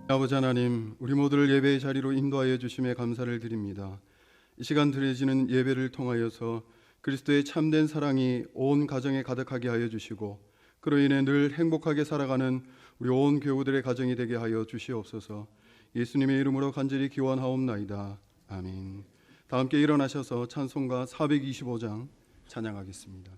아버지 하나님, 우리 모두를 예배의 자리로 인도하여 주심에 감사를 드립니다. 이 시간 드려지는 예배를 통하여서 그리스도의 참된 사랑이 온 가정에 가득하게 하여 주시고, 그로 인해 늘 행복하게 살아가는 우리 온 교우들의 가정이 되게 하여 주시옵소서. 예수님의 이름으로 간절히 기원하옵나이다. 아멘. 다 함께 일어나셔서 찬송가 425장 찬양하겠습니다.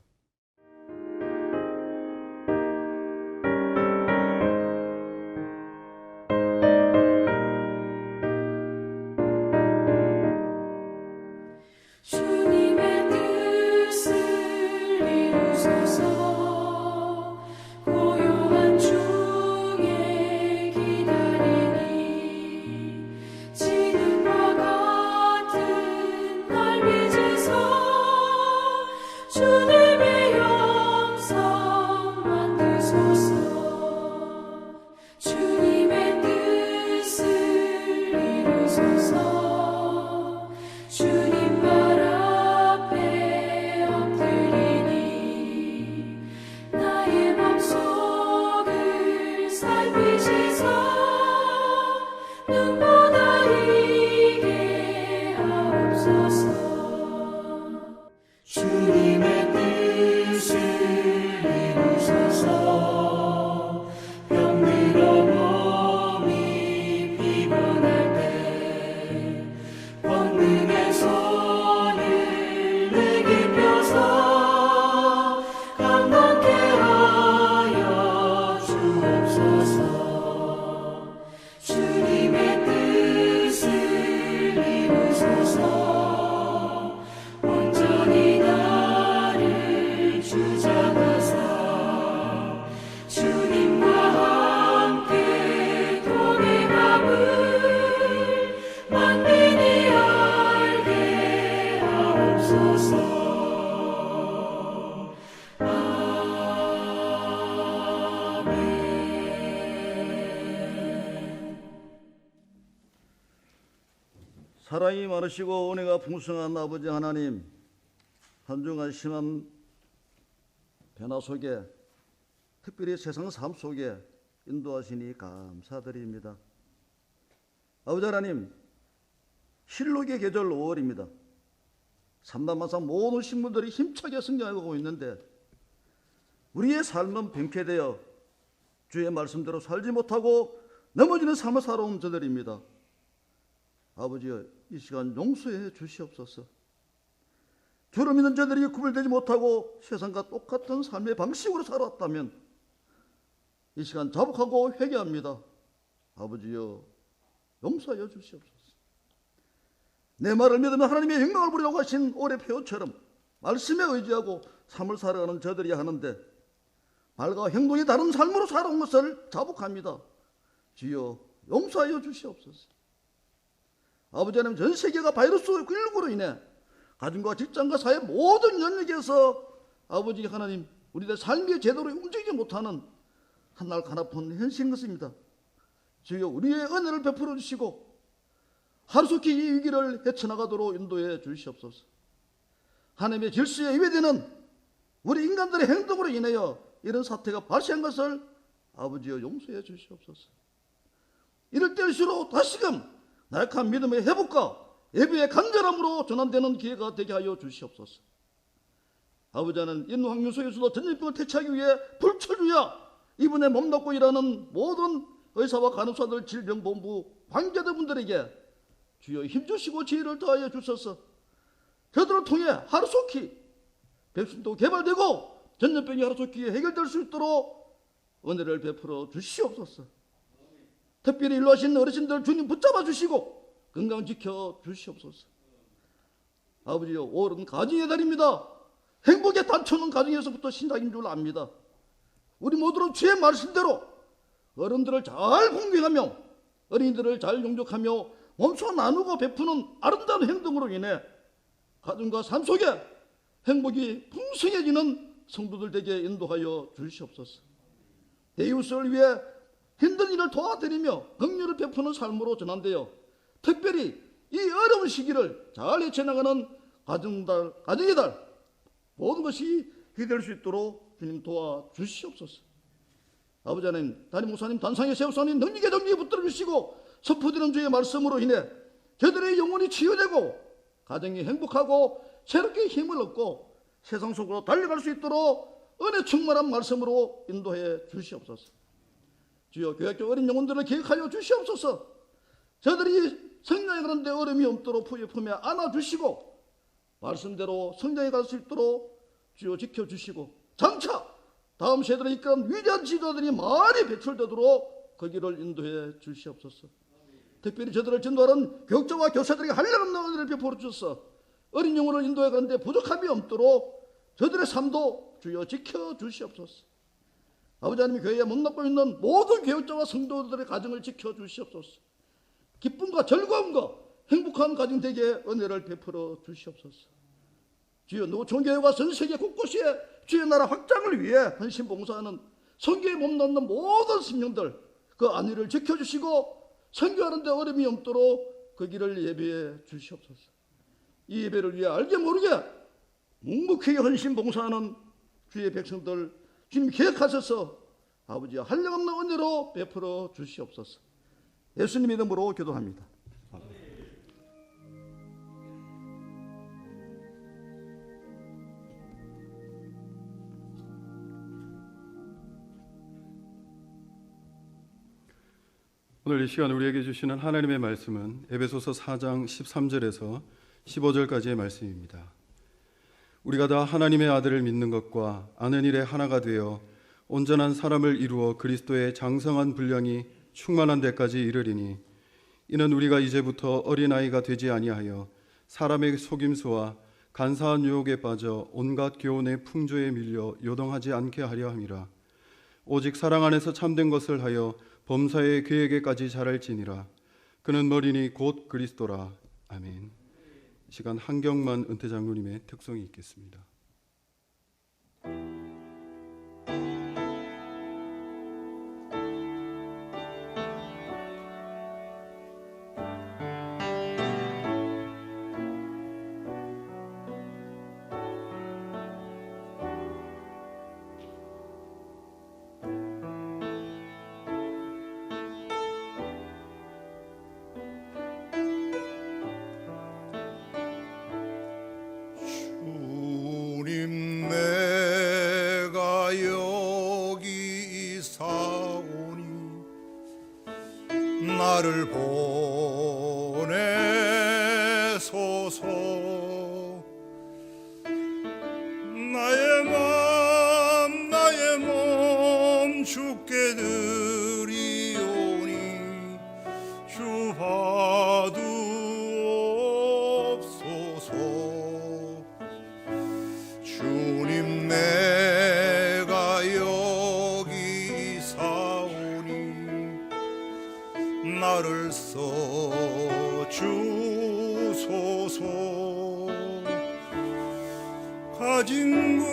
사랑이 많으시고 은혜가 풍성한 아버지 하나님, 한중한 심한 변화 속에, 특별히 세상 삶 속에 인도하시니 감사드립니다. 아버지 하나님, 실록의 계절 5월입니다. 삼남만상 모든 식물들이 힘차게 성장하고 있는데 우리의 삶은 병폐되어 주의 말씀대로 살지 못하고 넘어지는 삶을 살아온 저들입니다. 아버지여, 이 시간 용서해 주시옵소서. 주를 믿는 자들이 구별되지 못하고 세상과 똑같은 삶의 방식으로 살았다면 이 시간 자복하고 회개합니다. 아버지여, 용서하여 주시옵소서. 내 말을 믿으면 하나님의 영광을 보리라고 하신 올해 표처럼 말씀에 의지하고 삶을 살아가는 저들이 하는데 말과 행동이 다른 삶으로 살아온 것을 자복합니다. 주여, 용서하여 주시옵소서. 아버지 하나님, 전 세계가 바이러스19로 인해 가정과 직장과 사회 모든 영역에서 아버지 하나님, 우리들 삶의 제대로 움직이지 못하는 한날 가나픈 현실인 것입니다. 주여, 우리의 은혜를 베풀어 주시고 하루속히 이 위기를 헤쳐나가도록 인도해 주시옵소서. 하나님의 질서에 위배되는 우리 인간들의 행동으로 인하여 이런 사태가 발생한 것을 아버지여 용서해 주시옵소서. 이럴 때일수록 다시금 나약한 믿음의 회복과 예배의 간절함으로 전환되는 기회가 되게 하여 주시옵소서. 아버지 하나님, 인도 환경 속에서도 전염병을 퇴치하기 위해 불철주야 이분에 몸담고 일하는 모든 의사와 간호사들, 질병본부 관계자분들에게 주여 힘주시고 지혜를 더하여 주셔서 저들을 통해 하루속히 백신도 개발되고 전염병이 하루속히 해결될 수 있도록 은혜를 베풀어 주시옵소서. 특별히 일로 하신 어르신들 주님 붙잡아 주시고 건강 지켜 주시옵소서. 아버지여, 5월은 가정의 달입니다. 행복의 단초는 가정에서부터 시작인 줄 압니다. 우리 모두로 주의 말씀대로 어른들을 잘 공경하며 어린이들을 잘 용접하며 몸소 나누고 베푸는 아름다운 행동으로 인해 가정과 삶 속에 행복이 풍성해지는 성도들 되게 인도하여 주시옵소서. 이웃을 위해 힘든 일을 도와드리며 긍휼을 베푸는 삶으로 전환되어 특별히 이 어려운 시기를 잘 헤쳐나가는 가정의 달 모든 것이 기댈 수 있도록 주님 도와주시옵소서. 아버지 하나님, 담임 목사님, 단상에 세우사님 능력에 능력에 붙들어 주시고 선포되는 주의 말씀으로 인해 저들의 영혼이 치유되고 가정이 행복하고 새롭게 힘을 얻고 세상 속으로 달려갈 수 있도록 은혜 충만한 말씀으로 인도해 주시옵소서. 주여, 교육적 어린 영혼들을 기억하여 주시옵소서. 저들이 성장에 가는데 어려움이 없도록 품에 안아주시고 말씀대로 성장해 갈 수 있도록 주여 지켜주시고 장차 다음 세대를 이끄는 위대한 지도자들이 많이 배출되도록 그 길을 인도해 주시옵소서. 특별히 저들을 전도하는 교육자와 교사들에게 한량없는 은혜를 베풀어 주셔서 어린 영혼을 인도해 가는데 부족함이 없도록 저들의 삶도 주여 지켜주시옵소서. 아버지 하나님, 교회에 못납고 있는 모든 교육자와 성도들의 가정을 지켜주시옵소서. 기쁨과 즐거움과 행복한 가정 되게 은혜를 베풀어 주시옵소서. 주여, 노총교회와 전 세계 곳곳에 주의 나라 확장을 위해 헌신 봉사하는 선교에 몸담는 모든 심령들 그 안위를 지켜주시고 선교하는 데 어려움이 없도록 그 길을 예비해 주시옵소서. 이 예배를 위해 알게 모르게 묵묵히 헌신 봉사하는 주의 백성들 주님 기억하셔서 아버지 한량없는 은혜로 베풀어 주시옵소서. 예수님 이름으로 기도합니다. 오늘 이 시간 우리에게 주시는 하나님의 말씀은 에베소서 4장 13절에서 15절까지의 말씀입니다. 우리가 다 하나님의 아들을 믿는 것과 아는 일에 하나가 되어 온전한 사람을 이루어 그리스도의 장성한 분량이 충만한 데까지 이르리니 이는 우리가 이제부터 어린아이가 되지 아니하여 사람의 속임수와 간사한 유혹에 빠져 온갖 교훈의 풍조에 밀려 요동하지 않게 하려 함이라. 오직 사랑 안에서 참된 것을 하여 범사의 계획에까지 자랄지니라. 그는 머리니 곧 그리스도라. 아멘. 이 시간 한경만 은퇴장로님의 특송이 있겠습니다. 내가 여기 있사오니 나를 보내소서. 나의 몸 주께 드리오니 주 봐두옵소서. 주님, 내가 여기 있사오니 나를 써주소서. 가진 것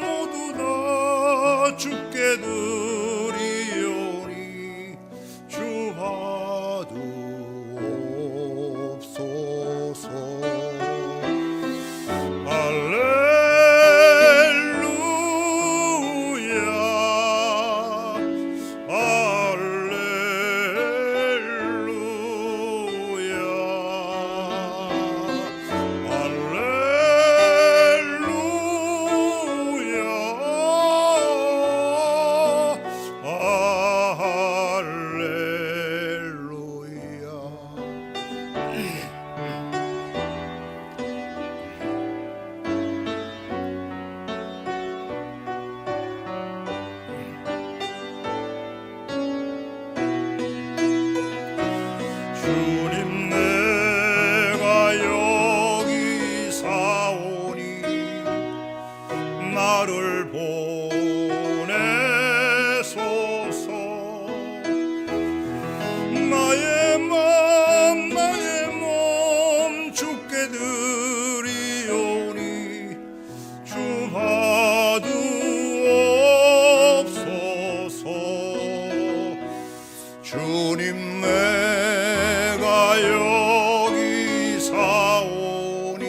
모두 다 주께 드리오니 주 봐두옵소서. 주님, 내가 여기 사오니 나를 보내소서. 나의 몸 주께 드리오니 주 봐두옵소서. 주님, 내가 여기 사오니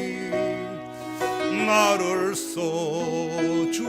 나를 써주소서.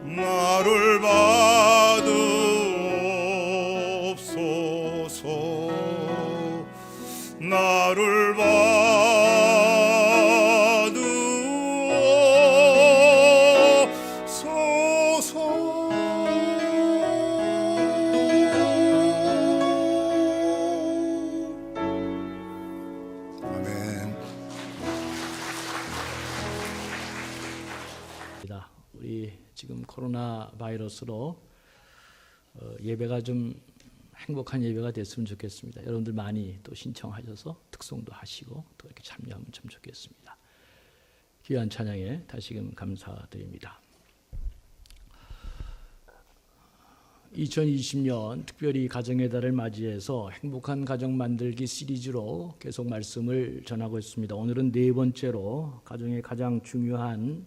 나를 받으옵소서 나를 받으옵소서. 아멘. 우리 지금 코로나 바이러스로 예배가 좀 행복한 예배가 됐으면 좋겠습니다. 여러분들 많이 또 신청하셔서 특송도 하시고 또 이렇게 참여하면 참 좋겠습니다. 귀한 찬양에 다시금 감사드립니다. 2020년 특별히 가정의 달을 맞이해서 행복한 가정 만들기 시리즈로 계속 말씀을 전하고 있습니다. 오늘은 네 번째로 가정의 가장 중요한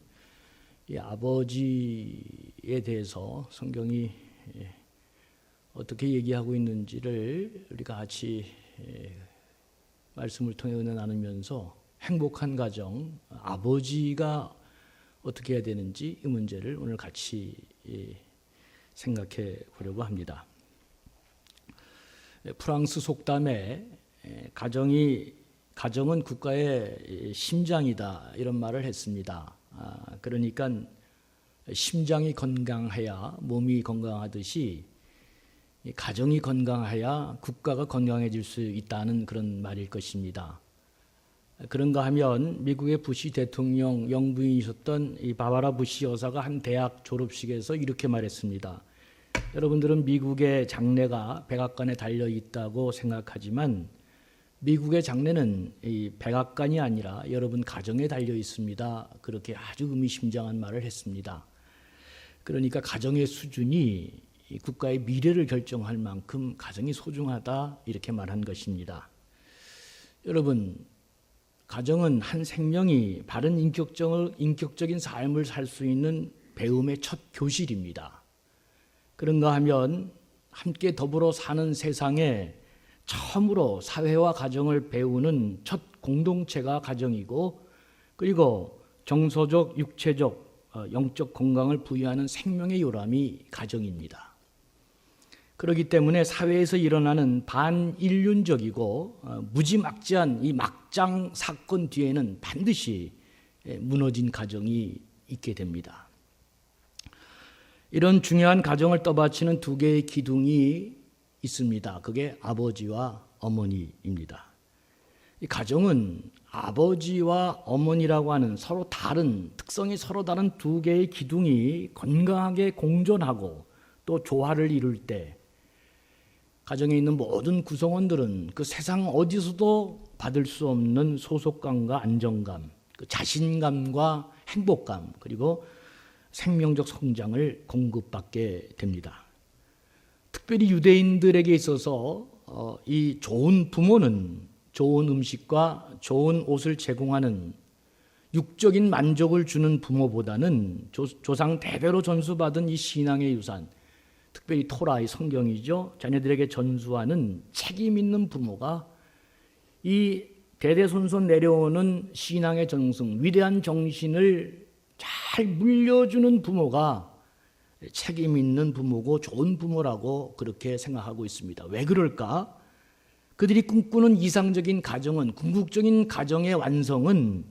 이 아버지에 대해서 성경이 어떻게 얘기하고 있는지를 우리가 같이 말씀을 통해 은혜 나누면서 행복한 가정, 아버지가 어떻게 해야 되는지 이 문제를 오늘 같이 생각해 보려고 합니다. 프랑스 속담에 가정은 국가의 심장이다 이런 말을 했습니다. 그러니까 심장이 건강해야 몸이 건강하듯이 가정이 건강해야 국가가 건강해질 수 있다는 그런 말일 것입니다. 그런가 하면 미국의 부시 대통령 영부인이셨던 이 바바라 부시 여사가 한 대학 졸업식에서 이렇게 말했습니다. 여러분들은 미국의 장래가 백악관에 달려 있다고 생각하지만 미국의 장래는 이 백악관이 아니라 여러분 가정에 달려 있습니다. 그렇게 아주 의미심장한 말을 했습니다. 그러니까 가정의 수준이 이 국가의 미래를 결정할 만큼 가정이 소중하다 이렇게 말한 것입니다. 여러분, 가정은 한 생명이 바른 인격적인 삶을 살 수 있는 배움의 첫 교실입니다. 그런가 하면 함께 더불어 사는 세상에 처음으로 사회와 가정을 배우는 첫 공동체가 가정이고, 그리고 정서적, 육체적, 영적 건강을 부여하는 생명의 요람이 가정입니다. 그렇기 때문에 사회에서 일어나는 반인륜적이고 무지막지한 이 막장 사건 뒤에는 반드시 무너진 가정이 있게 됩니다. 이런 중요한 가정을 떠받치는 두 개의 기둥이 있습니다. 그게 아버지와 어머니입니다. 이 가정은 아버지와 어머니라고 하는 서로 다른, 특성이 서로 다른 두 개의 기둥이 건강하게 공존하고 또 조화를 이룰 때 가정에 있는 모든 구성원들은 그 세상 어디서도 받을 수 없는 소속감과 안정감, 그 자신감과 행복감, 그리고 생명적 성장을 공급받게 됩니다. 특별히 유대인들에게 있어서 이 좋은 부모는 좋은 음식과 좋은 옷을 제공하는 육적인 만족을 주는 부모보다는 조상 대대로 전수받은 이 신앙의 유산, 특별히 토라의 성경이죠. 자녀들에게 전수하는 책임 있는 부모가 이 대대손손 내려오는 신앙의 정승, 위대한 정신을 잘 물려주는 부모가 책임 있는 부모고 좋은 부모라고 그렇게 생각하고 있습니다. 왜 그럴까? 그들이 꿈꾸는 이상적인 가정은, 궁극적인 가정의 완성은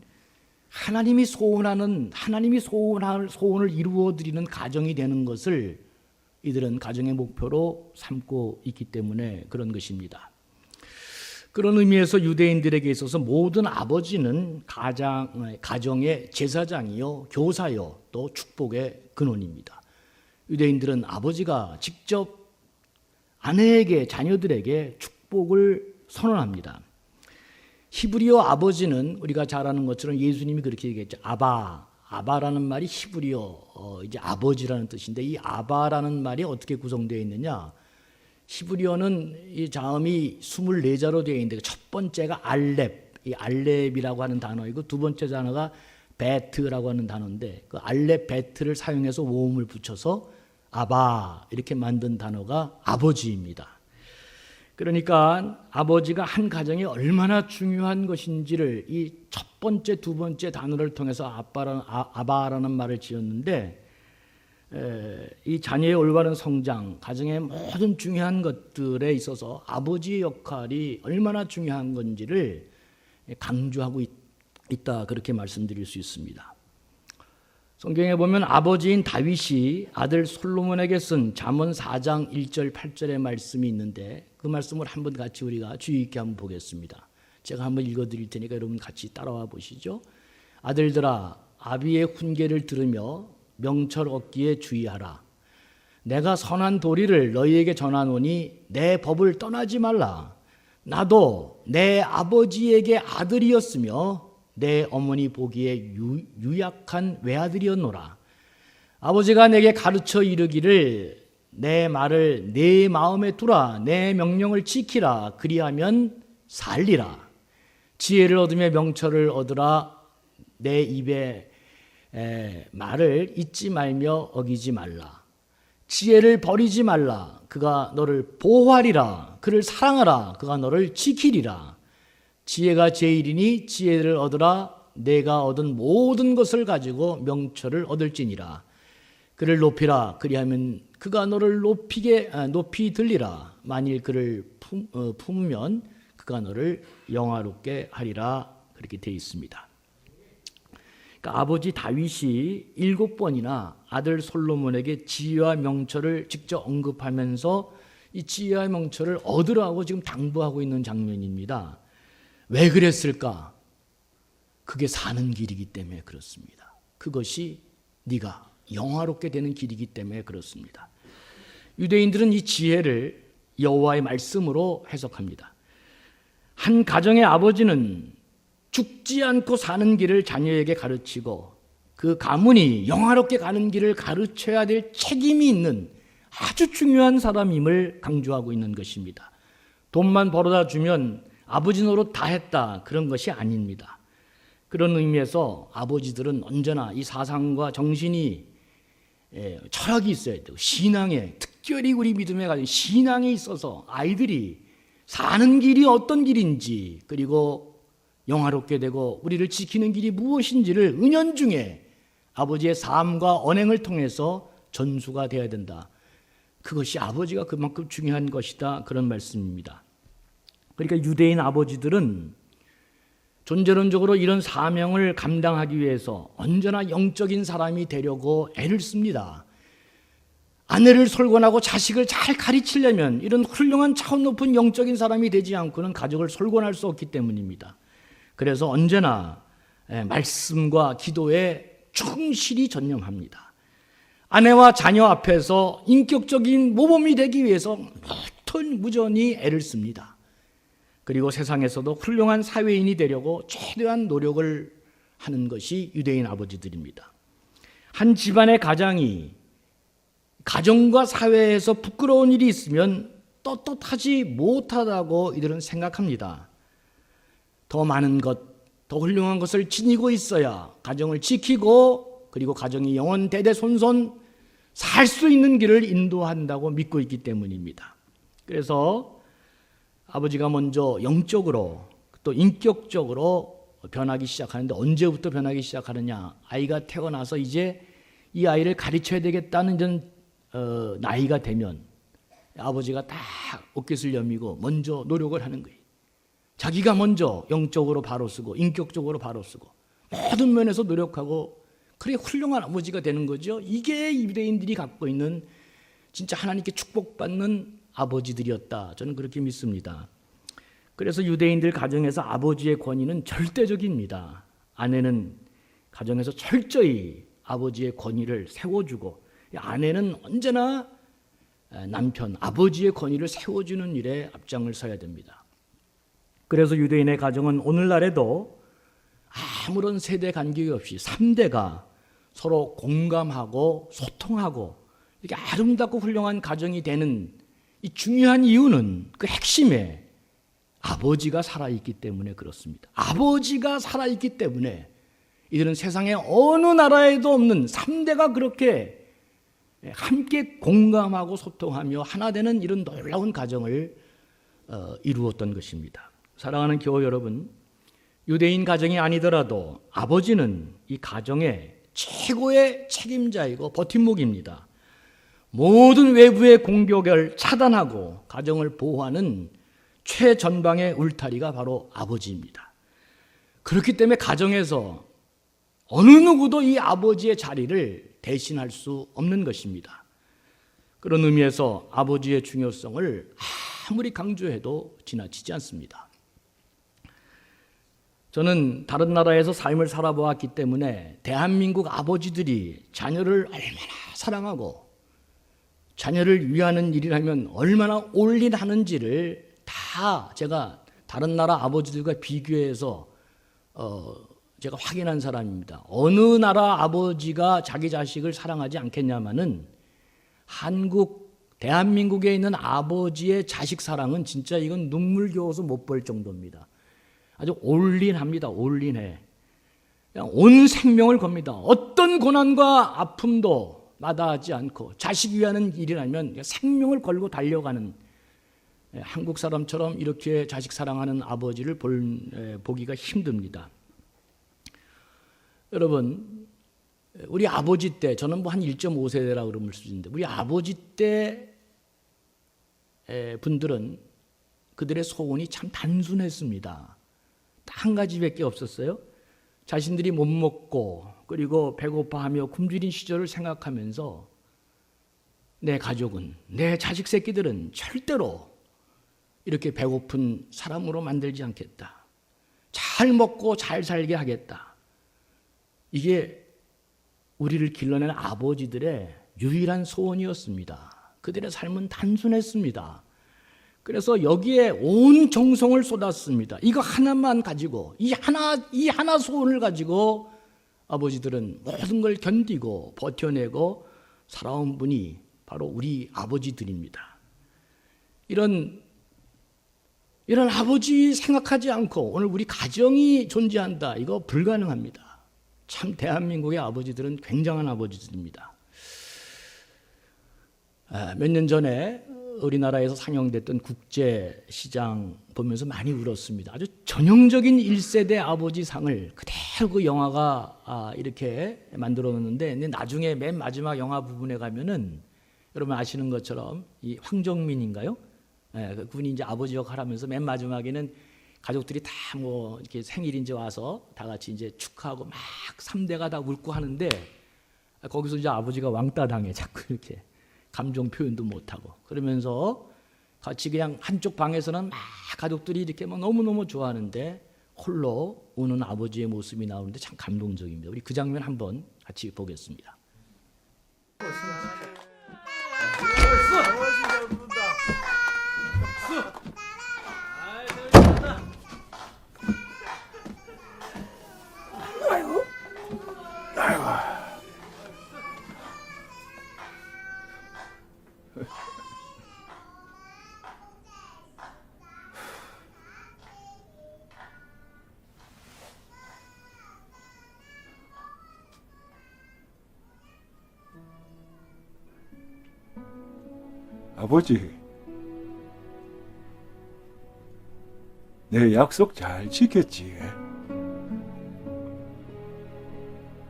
하나님이 소원할 소원을 이루어드리는 가정이 되는 것을 이들은 가정의 목표로 삼고 있기 때문에 그런 것입니다. 그런 의미에서 유대인들에게 있어서 모든 아버지는 가정의 제사장이요, 교사요, 또 축복의 근원입니다. 유대인들은 아버지가 직접 아내에게, 자녀들에게 축복을 선언합니다. 히브리어 아버지는 우리가 잘 아는 것처럼 예수님이 그렇게 얘기했죠. 아바라는 말이 히브리어 이제 아버지라는 뜻인데, 이 아바라는 말이 어떻게 구성되어 있느냐? 히브리어는 이 자음이 24자로 되어 있는데 첫 번째가 알렙, 이 알렙이라고 하는 단어이고 두 번째 단어가 베트라고 하는 단어인데 그 알렙 베트를 사용해서 모음을 붙여서 아바 이렇게 만든 단어가 아버지입니다. 그러니까 아버지가 한 가정에 얼마나 중요한 것인지를 이 첫 번째, 두 번째 단어를 통해서 아바라는 말을 지었는데, 이 자녀의 올바른 성장, 가정의 모든 중요한 것들에 있어서 아버지의 역할이 얼마나 중요한 건지를 강조하고 있다, 그렇게 말씀드릴 수 있습니다. 성경에 보면 아버지인 다윗이 아들 솔로몬에게 쓴 잠언 4장 1절 8절의 말씀이 있는데 그 말씀을 한번 같이 우리가 주의 있게 한번 보겠습니다. 제가 한번 읽어드릴 테니까 여러분 같이 따라와 보시죠. 아들들아, 아비의 훈계를 들으며 명철 얻기에 주의하라. 내가 선한 도리를 너희에게 전하노니 내 법을 떠나지 말라. 나도 내 아버지에게 아들이었으며 내 어머니 보기에 유약한 외아들이었노라. 아버지가 내게 가르쳐 이르기를 내 말을 내 마음에 두라. 내 명령을 지키라. 그리하면 살리라. 지혜를 얻으며 명철을 얻으라. 내 입에 말을 잊지 말며 어기지 말라. 지혜를 버리지 말라. 그가 너를 보호하리라. 그를 사랑하라. 그가 너를 지키리라. 지혜가 제일이니 지혜를 얻으라. 내가 얻은 모든 것을 가지고 명철을 얻을지니라. 그를 높이라. 그리하면 그가 너를 높이 들리라. 만일 그를 품으면 그가 너를 영화롭게 하리라. 그렇게 되어 있습니다. 그러니까 아버지 다윗이 7번이나 아들 솔로몬에게 지혜와 명철을 직접 언급하면서 이 지혜와 명철을 얻으라고 지금 당부하고 있는 장면입니다. 왜 그랬을까? 그게 사는 길이기 때문에 그렇습니다. 그것이 네가 영화롭게 되는 길이기 때문에 그렇습니다. 유대인들은 이 지혜를 여호와의 말씀으로 해석합니다. 한 가정의 아버지는 죽지 않고 사는 길을 자녀에게 가르치고 그 가문이 영화롭게 가는 길을 가르쳐야 될 책임이 있는 아주 중요한 사람임을 강조하고 있는 것입니다. 돈만 벌어다 주면 아버지 노릇 다 했다, 그런 것이 아닙니다. 그런 의미에서 아버지들은 언제나 이 사상과 정신이 철학이 있어야 되고 신앙에, 특별히 우리 믿음에 가진 신앙에 있어서 아이들이 사는 길이 어떤 길인지, 그리고 영화롭게 되고 우리를 지키는 길이 무엇인지를 은연중에 아버지의 삶과 언행을 통해서 전수가 되어야 된다. 그것이 아버지가 그만큼 중요한 것이다, 그런 말씀입니다. 그러니까 유대인 아버지들은 존재론적으로 이런 사명을 감당하기 위해서 언제나 영적인 사람이 되려고 애를 씁니다. 아내를 솔건하고 자식을 잘 가르치려면 이런 훌륭한 차원 높은 영적인 사람이 되지 않고는 가족을 솔건할 수 없기 때문입니다. 그래서 언제나 말씀과 기도에 충실히 전념합니다. 아내와 자녀 앞에서 인격적인 모범이 되기 위해서 무전히 애를 씁니다. 그리고 세상에서도 훌륭한 사회인이 되려고 최대한 노력을 하는 것이 유대인 아버지들입니다. 한 집안의 가정과 사회에서 부끄러운 일이 있으면 떳떳하지 못하다고 이들은 생각합니다. 더 많은 것, 더 훌륭한 것을 지니고 있어야 가정을 지키고 그리고 가정이 영원 대대손손 살 수 있는 길을 인도한다고 믿고 있기 때문입니다. 그래서 아버지가 먼저 영적으로 또 인격적으로 변하기 시작하는데, 언제부터 변하기 시작하느냐? 아이가 태어나서 이제 이 아이를 가르쳐야 되겠다는 나이가 되면 아버지가 딱 옷깃을 여미고 먼저 노력을 하는 거예요. 자기가 먼저 영적으로 바로 쓰고 인격적으로 바로 쓰고 모든 면에서 노력하고, 그래 훌륭한 아버지가 되는 거죠. 이게 유대인들이 갖고 있는 진짜 하나님께 축복받는 아버지들이었다, 저는 그렇게 믿습니다. 그래서 유대인들 가정에서 아버지의 권위는 절대적입니다. 아내는 가정에서 철저히 아버지의 권위를 세워주고, 아내는 언제나 남편, 아버지의 권위를 세워주는 일에 앞장을 서야 됩니다. 그래서 유대인의 가정은 오늘날에도 아무런 세대 간격이 없이 3대가 서로 공감하고 소통하고 이렇게 아름답고 훌륭한 가정이 되는 이 중요한 이유는 그 핵심에 아버지가 살아있기 때문에 그렇습니다. 아버지가 살아있기 때문에 이들은 세상에 어느 나라에도 없는 3대가 그렇게 함께 공감하고 소통하며 하나 되는 이런 놀라운 가정을 이루었던 것입니다. 사랑하는 교우 여러분, 유대인 가정이 아니더라도 아버지는 이 가정의 최고의 책임자이고 버팀목입니다. 모든 외부의 공격을 차단하고 가정을 보호하는 최전방의 울타리가 바로 아버지입니다. 그렇기 때문에 가정에서 어느 누구도 이 아버지의 자리를 대신할 수 없는 것입니다. 그런 의미에서 아버지의 중요성을 아무리 강조해도 지나치지 않습니다. 저는 다른 나라에서 삶을 살아보았기 때문에 대한민국 아버지들이 자녀를 얼마나 사랑하고 자녀를 위하는 일이라면 얼마나 올인하는지를 다 제가 다른 나라 아버지들과 비교해서 제가 확인한 사람입니다. 어느 나라 아버지가 자기 자식을 사랑하지 않겠냐마는 대한민국에 있는 아버지의 자식 사랑은 진짜 이건 눈물겨워서 못 볼 정도입니다. 아주 올인합니다. 올인해. 그냥 온 생명을 겁니다. 어떤 고난과 아픔도 마다하지 않고 자식 위하는 일이라면 생명을 걸고 달려가는, 한국 사람처럼 이렇게 자식 사랑하는 아버지를 보기가 힘듭니다. 여러분, 우리 아버지 때, 저는 뭐 한 1.5세대라 그러면 수준인데, 우리 아버지 때 분들은 그들의 소원이 참 단순했습니다. 딱 한 가지밖에 없었어요. 자신들이 못 먹고 그리고 배고파하며 굶주린 시절을 생각하면서 내 가족은, 내 자식 새끼들은 절대로 이렇게 배고픈 사람으로 만들지 않겠다. 잘 먹고 잘 살게 하겠다. 이게 우리를 길러낸 아버지들의 유일한 소원이었습니다. 그들의 삶은 단순했습니다. 그래서 여기에 온 정성을 쏟았습니다. 이거 하나만 가지고, 이 하나 소원을 가지고 아버지들은 모든 걸 견디고 버텨내고 살아온 분이 바로 우리 아버지들입니다. 이런 아버지 생각하지 않고 오늘 우리 가정이 존재한다. 이거 불가능합니다. 참 대한민국의 아버지들은 굉장한 아버지들입니다. 몇 년 전에 우리나라에서 상영됐던 국제시장 보면서 많이 울었습니다. 아주 전형적인 1세대 아버지 상을 그대로 그 영화가 이렇게 만들어놓는데, 나중에 맨 마지막 영화 부분에 가면은 여러분 아시는 것처럼 이 황정민인가요? 그분이 이제 아버지 역할 하면서 맨 마지막에는 가족들이 다 뭐 이렇게 생일이 이제 와서 다 같이 이제 축하하고 막 3대가 다 울고 하는데, 거기서 이제 아버지가 왕따 당해. 자꾸 이렇게 감정 표현도 못하고 그러면서 같이 그냥 한쪽 방에서는 막 가족들이 이렇게 막 너무너무 좋아하는데 홀로 우는 아버지의 모습이 나오는데 참 감동적입니다. 우리 그 장면 한번 같이 보겠습니다. 아버지, 내 약속 잘 지켰지?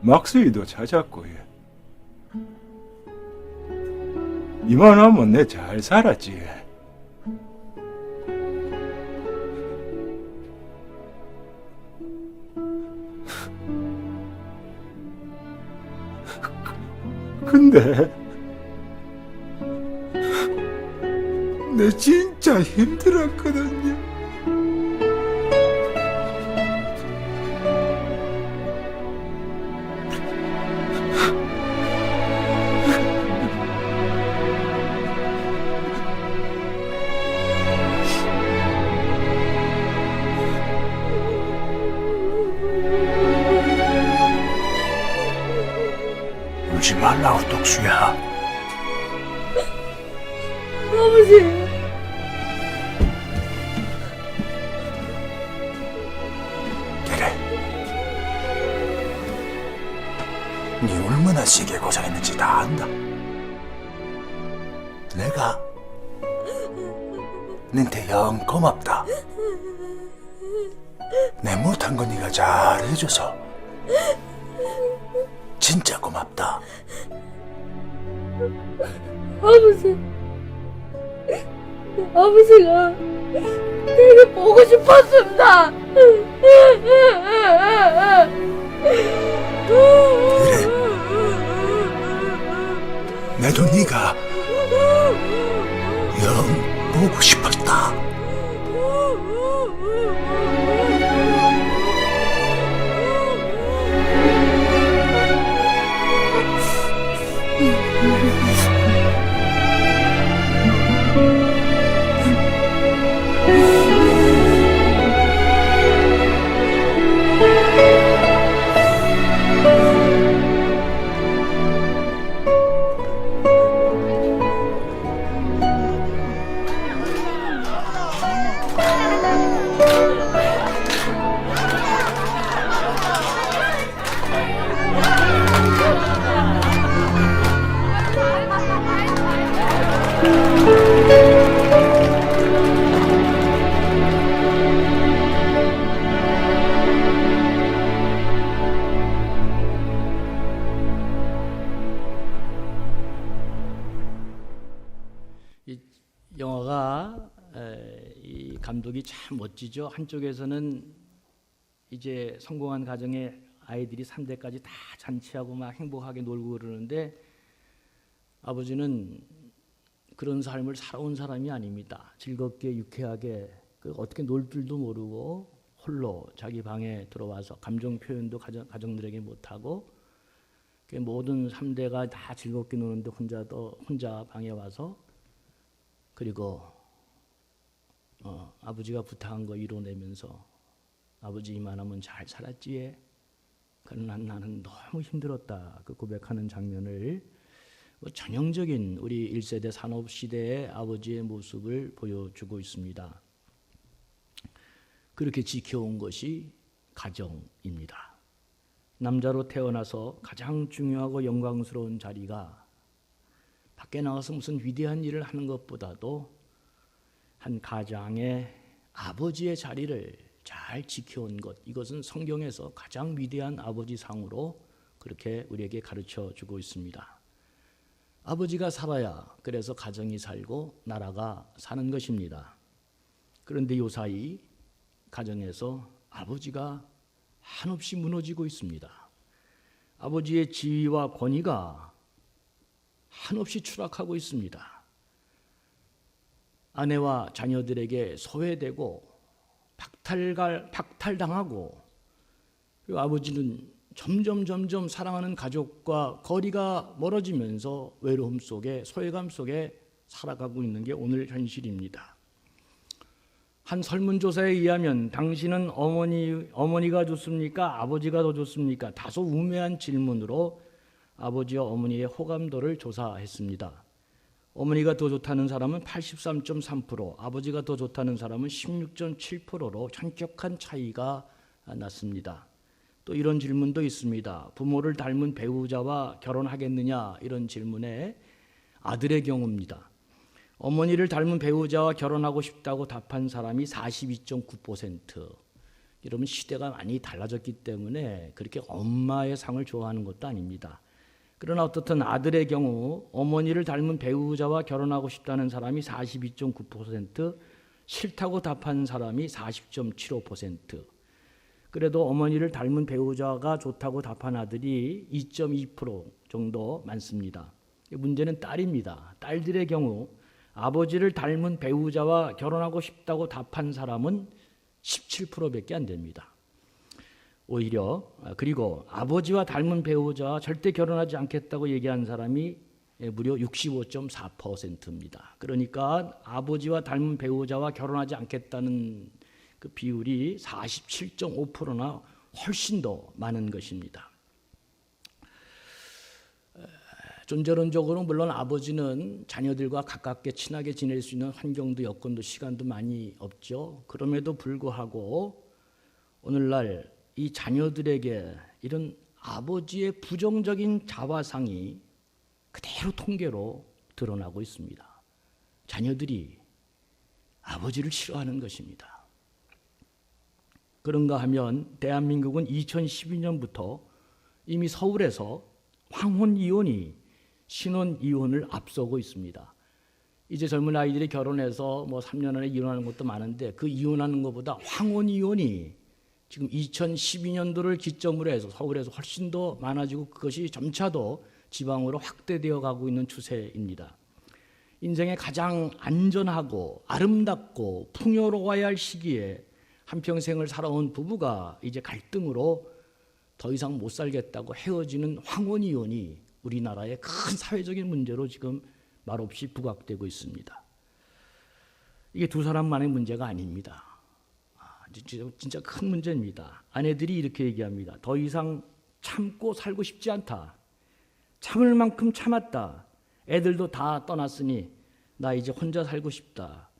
막수이도 찾았고, 이만하면 내 잘 살았지? 근데 내 진짜 힘들었거든요. 말라고 독수야. 아버지, 그래. 네 얼마나 세게 고생했는지 다 안다. 내가 너한테 영 고맙다. 내 못한 거 네가 잘 해줘서 진짜 고맙다. 아버지, 아버지가 되게 보고 싶었습니다. 나도 네가 영 보고 싶었다. 이 영화가 이 감독이 참 멋지죠. 한쪽에서는 이제 성공한 가정의 아이들이 3대까지 다 잔치하고 막 행복하게 놀고 그러는데 아버지는 그런 삶을 살아온 사람이 아닙니다. 즐겁게 유쾌하게 어떻게 놀 줄도 모르고 홀로 자기 방에 들어와서 감정 표현도 가정들에게 못하고 모든 3대가 다 즐겁게 노는데 혼자 방에 와서 그리고 아버지가 부탁한 거 이뤄내면서 아버지 이만하면 잘 살았지. 그러나 나는 너무 힘들었다. 그 고백하는 장면을 전형적인 우리 1세대 산업시대의 아버지의 모습을 보여주고 있습니다. 그렇게 지켜온 것이 가정입니다. 남자로 태어나서 가장 중요하고 영광스러운 자리가 밖에 나가서 무슨 위대한 일을 하는 것보다도 한 가장의 아버지의 자리를 잘 지켜온 것, 이것은 성경에서 가장 위대한 아버지 상으로 그렇게 우리에게 가르쳐 주고 있습니다. 아버지가 살아야 그래서 가정이 살고 나라가 사는 것입니다. 그런데 요사이 가정에서 아버지가 한없이 무너지고 있습니다. 아버지의 지위와 권위가 한없이 추락하고 있습니다. 아내와 자녀들에게 소외되고 박탈당하고, 그리고 아버지는 점점 사랑하는 가족과 거리가 멀어지면서 외로움 속에, 소외감 속에 살아가고 있는 게 오늘 현실입니다. 한 설문조사에 의하면 당신은 어머니가 좋습니까? 아버지가 더 좋습니까? 다소 우매한 질문으로 아버지와 어머니의 호감도를 조사했습니다. 어머니가 더 좋다는 사람은 83.3%, 아버지가 더 좋다는 사람은 16.7%로 현격한 차이가 났습니다. 또 이런 질문도 있습니다. 부모를 닮은 배우자와 결혼하겠느냐, 이런 질문에 아들의 경우입니다. 어머니를 닮은 배우자와 결혼하고 싶다고 답한 사람이 42.9%. 여러분, 시대가 많이 달라졌기 때문에 그렇게 엄마의 상을 좋아하는 것도 아닙니다. 그러나 어떻든 아들의 경우 어머니를 닮은 배우자와 결혼하고 싶다는 사람이 42.9%, 싫다고 답한 사람이 40.75%. 그래도 어머니를 닮은 배우자가 좋다고 답한 아들이 2.2% 정도 많습니다. 문제는 딸입니다. 딸들의 경우 아버지를 닮은 배우자와 결혼하고 싶다고 답한 사람은 17%밖에 안 됩니다. 오히려 그리고 아버지와 닮은 배우자와 절대 결혼하지 않겠다고 얘기한 사람이 무려 65.4%입니다. 그러니까 아버지와 닮은 배우자와 결혼하지 않겠다는 그 비율이 47.5%나 훨씬 더 많은 것입니다. 존재론적으로 물론 아버지는 자녀들과 가깝게 친하게 지낼 수 있는 환경도 여건도 시간도 많이 없죠. 그럼에도 불구하고 오늘날 이 자녀들에게 이런 아버지의 부정적인 자화상이 그대로 통계로 드러나고 있습니다. 자녀들이 아버지를 싫어하는 것입니다. 그런가 하면 대한민국은 2012년부터 이미 서울에서 황혼 이혼이 신혼 이혼을 앞서고 있습니다. 이제 젊은 아이들이 결혼해서 뭐 3년 안에 이혼하는 것도 많은데 그 이혼하는 것보다 황혼 이혼이 지금 2012년도를 기점으로 해서 서울에서 훨씬 더 많아지고 그것이 점차 더 지방으로 확대되어 가고 있는 추세입니다. 인생의 가장 안전하고 아름답고 풍요로워야 할 시기에 한평생을 살아온 부부가 이제 갈등으로 더 이상 못 살겠다고 헤어지는 황혼 이혼이 우리나라의 큰 사회적인 문제로 지금 말없이 부각되고 있습니다. 이게 두 사람만의 문제가 아닙니다. 진짜 큰 문제입니다. 아내들이 이렇게 얘기합니다. 더 이상 참고 살고 싶지 않다. 참을 만큼 참았다. 애들도 다 떠났으니 나 이제 혼자 살고 싶다.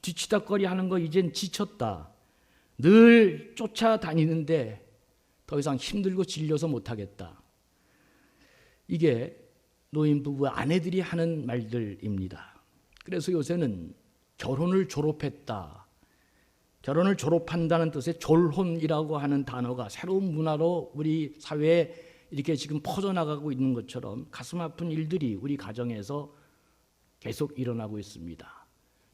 뒤치다거리 하는 거 이젠 지쳤다. 늘 쫓아다니는데 더 이상 힘들고 질려서 못하겠다. 이게 노인 부부 아내들이 하는 말들입니다. 그래서 요새는 결혼을 졸업했다. 결혼을 졸업한다는 뜻의 졸혼이라고 하는 단어가 새로운 문화로 우리 사회에 이렇게 지금 퍼져나가고 있는 것처럼 가슴 아픈 일들이 우리 가정에서 계속 일어나고 있습니다.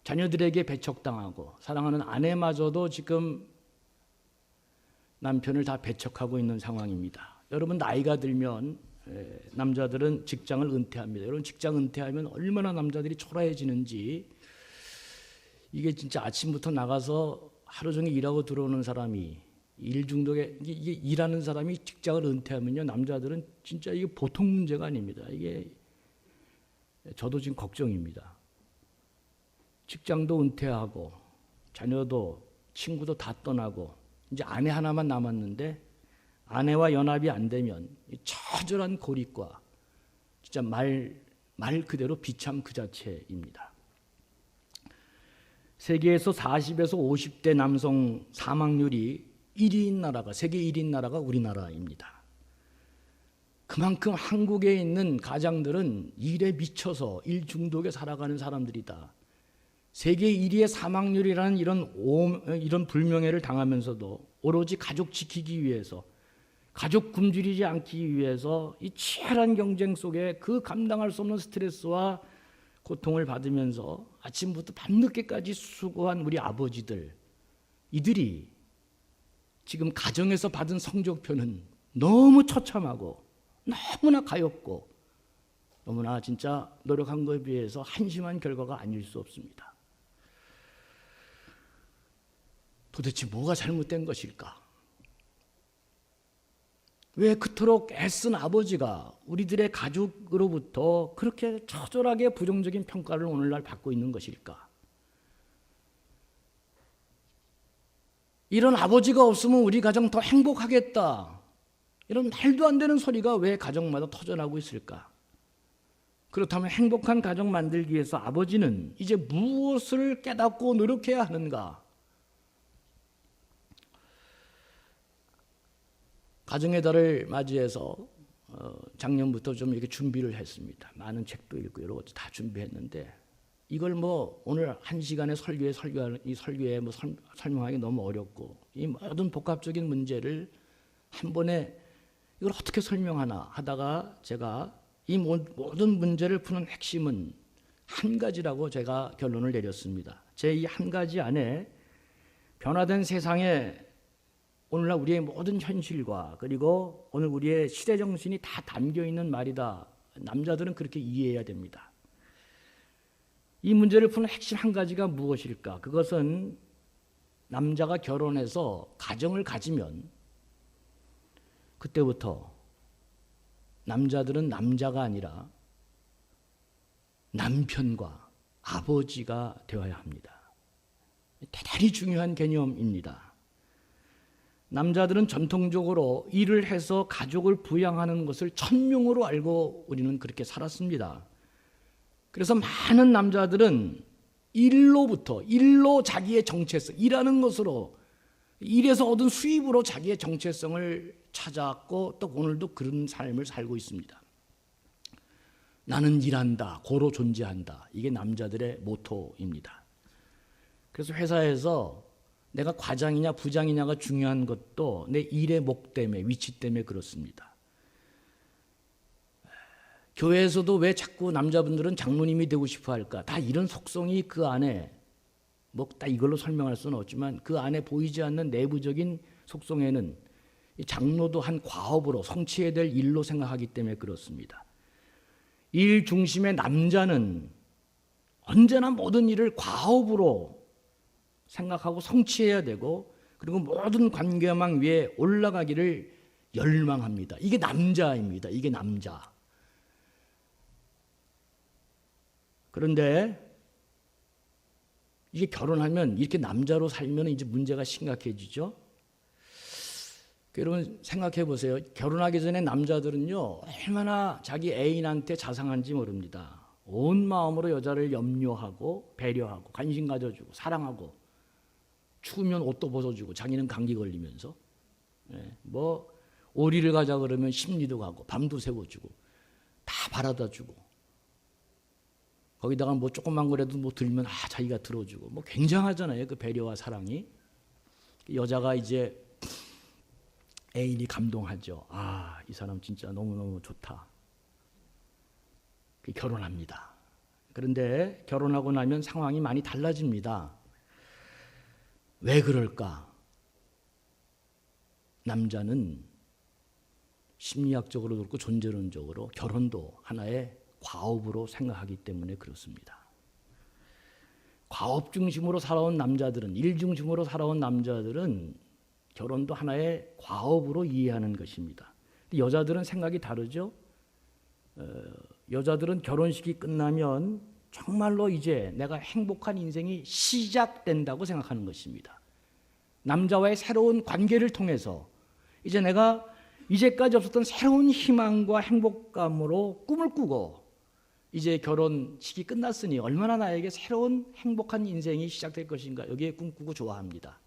자녀들에게 배척당하고 사랑하는 아내마저도 지금 남편을 다 배척하고 있는 상황입니다. 여러분 나이가 들면 남자들은 직장을 은퇴합니다. 여러분 직장 은퇴하면 얼마나 남자들이 초라해지는지 이게 진짜 아침부터 나가서 하루 종일 일하고 들어오는 사람이 일 중독에 이게 일하는 사람이 직장을 은퇴하면요 남자들은 진짜 이게 보통 문제가 아닙니다. 이게 저도 지금 걱정입니다. 직장도 은퇴하고 자녀도 친구도 다 떠나고 이제 아내 하나만 남았는데 아내와 연합이 안 되면 처절한 고립과 진짜 말 그대로 비참 그 자체입니다. 세계에서 40에서 50대 남성 사망률이 1위인 나라가 세계 1위인 나라가 우리나라입니다. 그만큼 한국에 있는 가장들은 일에 미쳐서 일 중독에 살아가는 사람들이다. 세계 1위의 사망률이라는 이런 불명예를 당하면서도 오로지 가족 지키기 위해서 가족 굶주리지 않기 위해서 이 치열한 경쟁 속에 그 감당할 수 없는 스트레스와 고통을 받으면서 아침부터 밤늦게까지 수고한 우리 아버지들 이들이 지금 가정에서 받은 성적표는 너무 처참하고 너무나 가엾고 너무나 진짜 노력한 것에 비해서 한심한 결과가 아닐 수 없습니다. 도대체 뭐가 잘못된 것일까? 왜 그토록 애쓴 아버지가 우리들의 가족으로부터 그렇게 처절하게 부정적인 평가를 오늘날 받고 있는 것일까? 이런 아버지가 없으면 우리 가정 더 행복하겠다. 이런 말도 안 되는 소리가 왜 가정마다 터져나오고 있을까? 그렇다면 행복한 가정 만들기 위해서 아버지는 이제 무엇을 깨닫고 노력해야 하는가? 가정의 달을 맞이해서 작년부터 좀 이렇게 준비를 했습니다. 많은 책도 읽고 여러 가지 다 준비했는데 이걸 뭐 오늘 한 시간의 설교에 뭐 설명하기 너무 어렵고 이 모든 복합적인 문제를 한 번에 이걸 어떻게 설명하나 하다가 제가 이 모든 문제를 푸는 핵심은 한 가지라고 제가 결론을 내렸습니다. 제 이 한 가지 안에 변화된 세상에 오늘날 우리의 모든 현실과 그리고 오늘 우리의 시대 정신이 다 담겨 있는 말이다. 남자들은 그렇게 이해해야 됩니다. 이 문제를 푸는 핵심 한 가지가 무엇일까? 그것은 남자가 결혼해서 가정을 가지면 그때부터 남자들은 남자가 아니라 남편과 아버지가 되어야 합니다. 대단히 중요한 개념입니다. 남자들은 전통적으로 일을 해서 가족을 부양하는 것을 천명으로 알고 우리는 그렇게 살았습니다. 그래서 많은 남자들은 일로 자기의 정체성, 일하는 것으로, 일에서 얻은 수입으로 자기의 정체성을 찾았고 또 오늘도 그런 삶을 살고 있습니다. 나는 일한다, 고로 존재한다. 이게 남자들의 모토입니다. 그래서 회사에서 내가 과장이냐 부장이냐가 중요한 것도 내 일의 목 때문에, 위치 때문에 그렇습니다. 교회에서도 왜 자꾸 남자분들은 장로님이 되고 싶어 할까? 다 이런 속성이 그 안에, 뭐 딱 이걸로 설명할 수는 없지만 그 안에 보이지 않는 내부적인 속성에는 이 장로도 한 과업으로 성취해야 될 일로 생각하기 때문에 그렇습니다. 일 중심의 남자는 언제나 모든 일을 과업으로 생각하고 성취해야 되고, 그리고 모든 관계망 위에 올라가기를 열망합니다. 이게 남자입니다. 이게 남자. 그런데 이게 결혼하면 이렇게 남자로 살면 이제 문제가 심각해지죠. 여러분 생각해 보세요. 결혼하기 전에 남자들은요, 얼마나 자기 애인한테 자상한지 모릅니다. 온 마음으로 여자를 염려하고 배려하고 관심 가져주고 사랑하고, 추우면 옷도 벗어주고 자기는 감기 걸리면서, 뭐 오리를 가자 그러면 심리도 가고 밤도 새워주고 다 바라다 주고, 거기다가 뭐 조금만 그래도 뭐 들면 자기가 들어주고, 뭐 굉장하잖아요. 그 배려와 사랑이. 여자가 이제 애인이 감동하죠. 이 사람 진짜 너무너무 좋다. 결혼합니다. 그런데 결혼하고 나면 상황이 많이 달라집니다. 왜 그럴까? 남자는 심리학적으로 그렇고 존재론적으로 결혼도 하나의 과업으로 생각하기 때문에 그렇습니다. 과업 중심으로 살아온 남자들은, 일 중심으로 살아온 남자들은 결혼도 하나의 과업으로 이해하는 것입니다. 여자들은 생각이 다르죠. 여자들은 결혼식이 끝나면 정말로 이제 내가 행복한 인생이 시작된다고 생각하는 것입니다. 남자와의 새로운 관계를 통해서 이제 내가 이제까지 없었던 새로운 희망과 행복감으로 꿈을 꾸고, 이제 결혼식이 끝났으니 얼마나 나에게 새로운 행복한 인생이 시작될 것인가, 여기에 꿈꾸고 좋아합니다.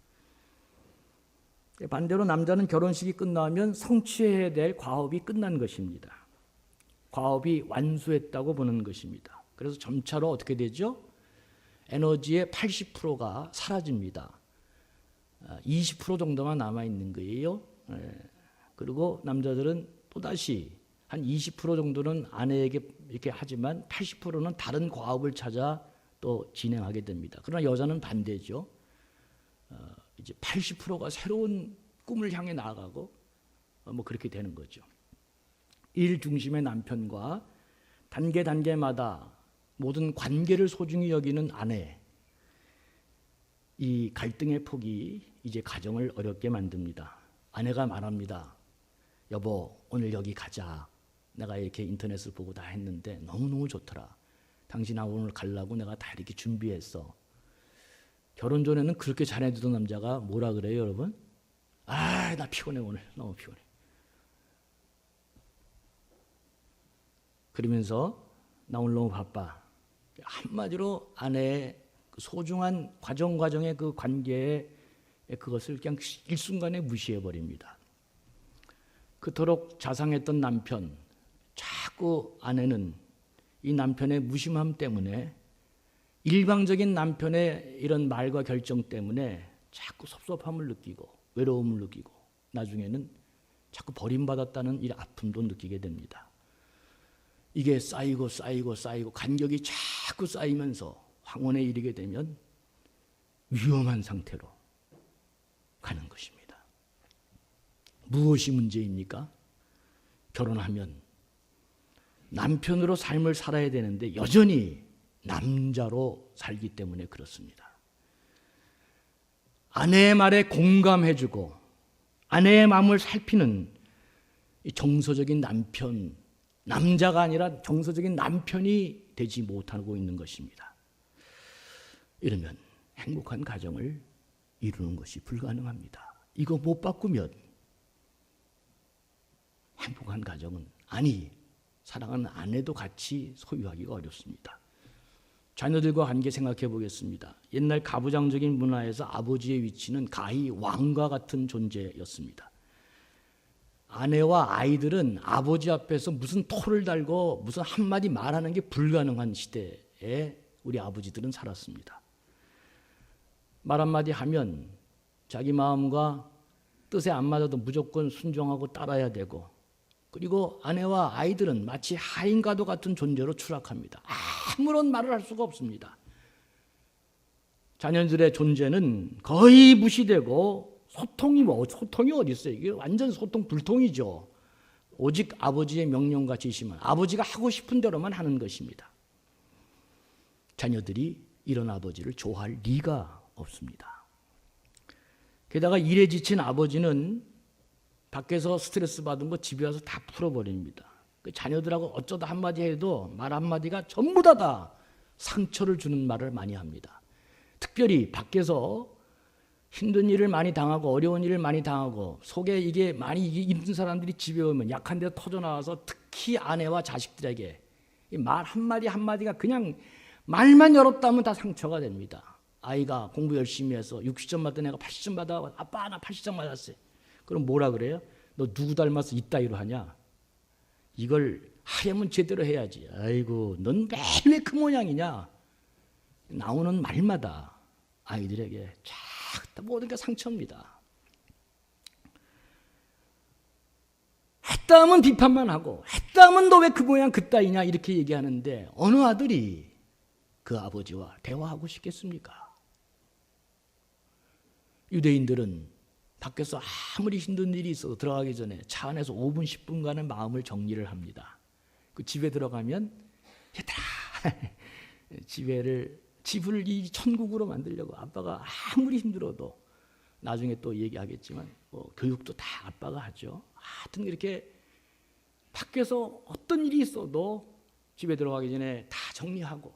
반대로 남자는 결혼식이 끝나면 성취해야 될 과업이 끝난 것입니다. 과업이 완수했다고 보는 것입니다. 그래서 점차로 어떻게 되죠? 에너지의 80%가 사라집니다. 20% 정도만 남아있는 거예요. 그리고 남자들은 또다시 한 20% 정도는 아내에게 이렇게 하지만 80%는 다른 과업을 찾아 또 진행하게 됩니다. 그러나 여자는 반대죠. 이제 80%가 새로운 꿈을 향해 나아가고 뭐 그렇게 되는 거죠. 일 중심의 남편과 단계마다 모든 관계를 소중히 여기는 아내, 이 갈등의 폭이 이제 가정을 어렵게 만듭니다. 아내가 말합니다. 여보, 오늘 여기 가자. 내가 이렇게 인터넷을 보고 다 했는데 너무너무 좋더라. 당신하고 오늘 가려고 내가 다 이렇게 준비했어. 결혼 전에는 그렇게 잘해주던 남자가 뭐라 그래요, 여러분? 나 피곤해, 오늘 너무 피곤해. 그러면서 나 오늘 너무 바빠. 한마디로 아내의 소중한 과정의 그 관계에 그것을 그냥 일순간에 무시해버립니다. 그토록 자상했던 남편, 자꾸 아내는 이 남편의 무심함 때문에, 일방적인 남편의 이런 말과 결정 때문에 자꾸 섭섭함을 느끼고 외로움을 느끼고, 나중에는 자꾸 버림받았다는 이 아픔도 느끼게 됩니다. 이게 쌓이고 간격이 자꾸 쌓이면서 황혼에 이르게 되면 위험한 상태로 가는 것입니다. 무엇이 문제입니까? 결혼하면 남편으로 삶을 살아야 되는데 여전히 남자로 살기 때문에 그렇습니다. 아내의 말에 공감해주고 아내의 마음을 살피는 이 정서적인 남편, 남자가 아니라 정서적인 남편이 되지 못하고 있는 것입니다. 이러면 행복한 가정을 이루는 것이 불가능합니다. 이거 못 바꾸면 행복한 가정은, 아니 사랑하는 아내도 같이 소유하기가 어렵습니다. 자녀들과 관계 생각해 보겠습니다. 옛날 가부장적인 문화에서 아버지의 위치는 가히 왕과 같은 존재였습니다. 아내와 아이들은 아버지 앞에서 무슨 토를 달고 무슨 한마디 말하는 게 불가능한 시대에 우리 아버지들은 살았습니다. 말 한마디 하면 자기 마음과 뜻에 안 맞아도 무조건 순종하고 따라야 되고, 그리고 아내와 아이들은 마치 하인과도 같은 존재로 추락합니다. 아무런 말을 할 수가 없습니다. 자녀들의 존재는 거의 무시되고, 소통이 어디 있어요? 이게 완전 소통 불통이죠. 오직 아버지의 명령과 지시만, 아버지가 하고 싶은 대로만 하는 것입니다. 자녀들이 이런 아버지를 좋아할 리가 없습니다. 게다가 일에 지친 아버지는 밖에서 스트레스 받은 거 집에 와서 다 풀어버립니다. 그 자녀들하고 어쩌다 한마디 해도 말 한마디가 전부 다 상처를 주는 말을 많이 합니다. 특별히 밖에서 힘든 일을 많이 당하고 어려운 일을 많이 당하고 속에 이게 많이 힘든 사람들이 집에 오면 약한 데 터져 나와서 특히 아내와 자식들에게 이 말 한마디 한마디가 그냥 말만 열었다면 다 상처가 됩니다. 아이가 공부 열심히 해서 60점 맞던 애가 80점 받아가고 아빠 나 80점 맞았어요. 그럼 뭐라 그래요? 너 누구 닮아서 이따위로 하냐? 이걸 하려면 제대로 해야지. 아이고 넌 매일 왜 그 모양이냐? 나오는 말마다 아이들에게 쫙 모든 게 상처입니다. 했다면 비판만 하고, 했다면 너 왜 그 모양 그따위냐 이렇게 얘기하는데, 어느 아들이 그 아버지와 대화하고 싶겠습니까? 유대인들은 밖에서 아무리 힘든 일이 있어도 들어가기 전에 차 안에서 5분 10분간의 마음을 정리를 합니다. 그 집에 들어가면 얘들아 집을 이 천국으로 만들려고 아빠가 아무리 힘들어도, 나중에 또 얘기하겠지만 교육도 다 아빠가 하죠. 하여튼 이렇게 밖에서 어떤 일이 있어도 집에 들어가기 전에 다 정리하고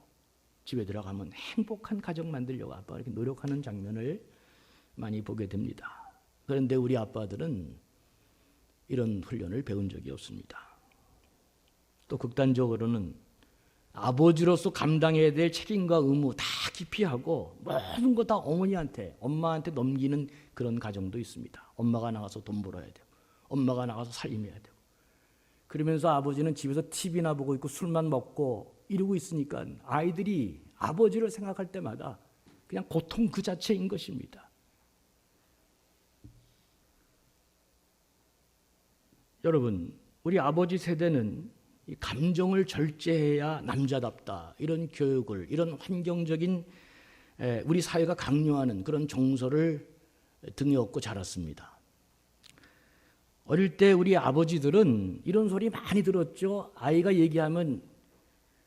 집에 들어가면 행복한 가정 만들려고 아빠가 이렇게 노력하는 장면을 많이 보게 됩니다. 그런데 우리 아빠들은 이런 훈련을 배운 적이 없습니다. 또 극단적으로는 아버지로서 감당해야 될 책임과 의무 다 기피하고 모든 거 다 어머니한테, 엄마한테 넘기는 그런 가정도 있습니다. 엄마가 나가서 돈 벌어야 되고, 엄마가 나가서 살림해야 되고, 그러면서 아버지는 집에서 TV나 보고 있고 술만 먹고 이러고 있으니까 아이들이 아버지를 생각할 때마다 그냥 고통 그 자체인 것입니다. 여러분, 우리 아버지 세대는 이 감정을 절제해야 남자답다, 이런 교육을, 이런 환경적인 우리 사회가 강요하는 그런 정서를 등에 업고 자랐습니다. 어릴 때 우리 아버지들은 이런 소리 많이 들었죠. 아이가 얘기하면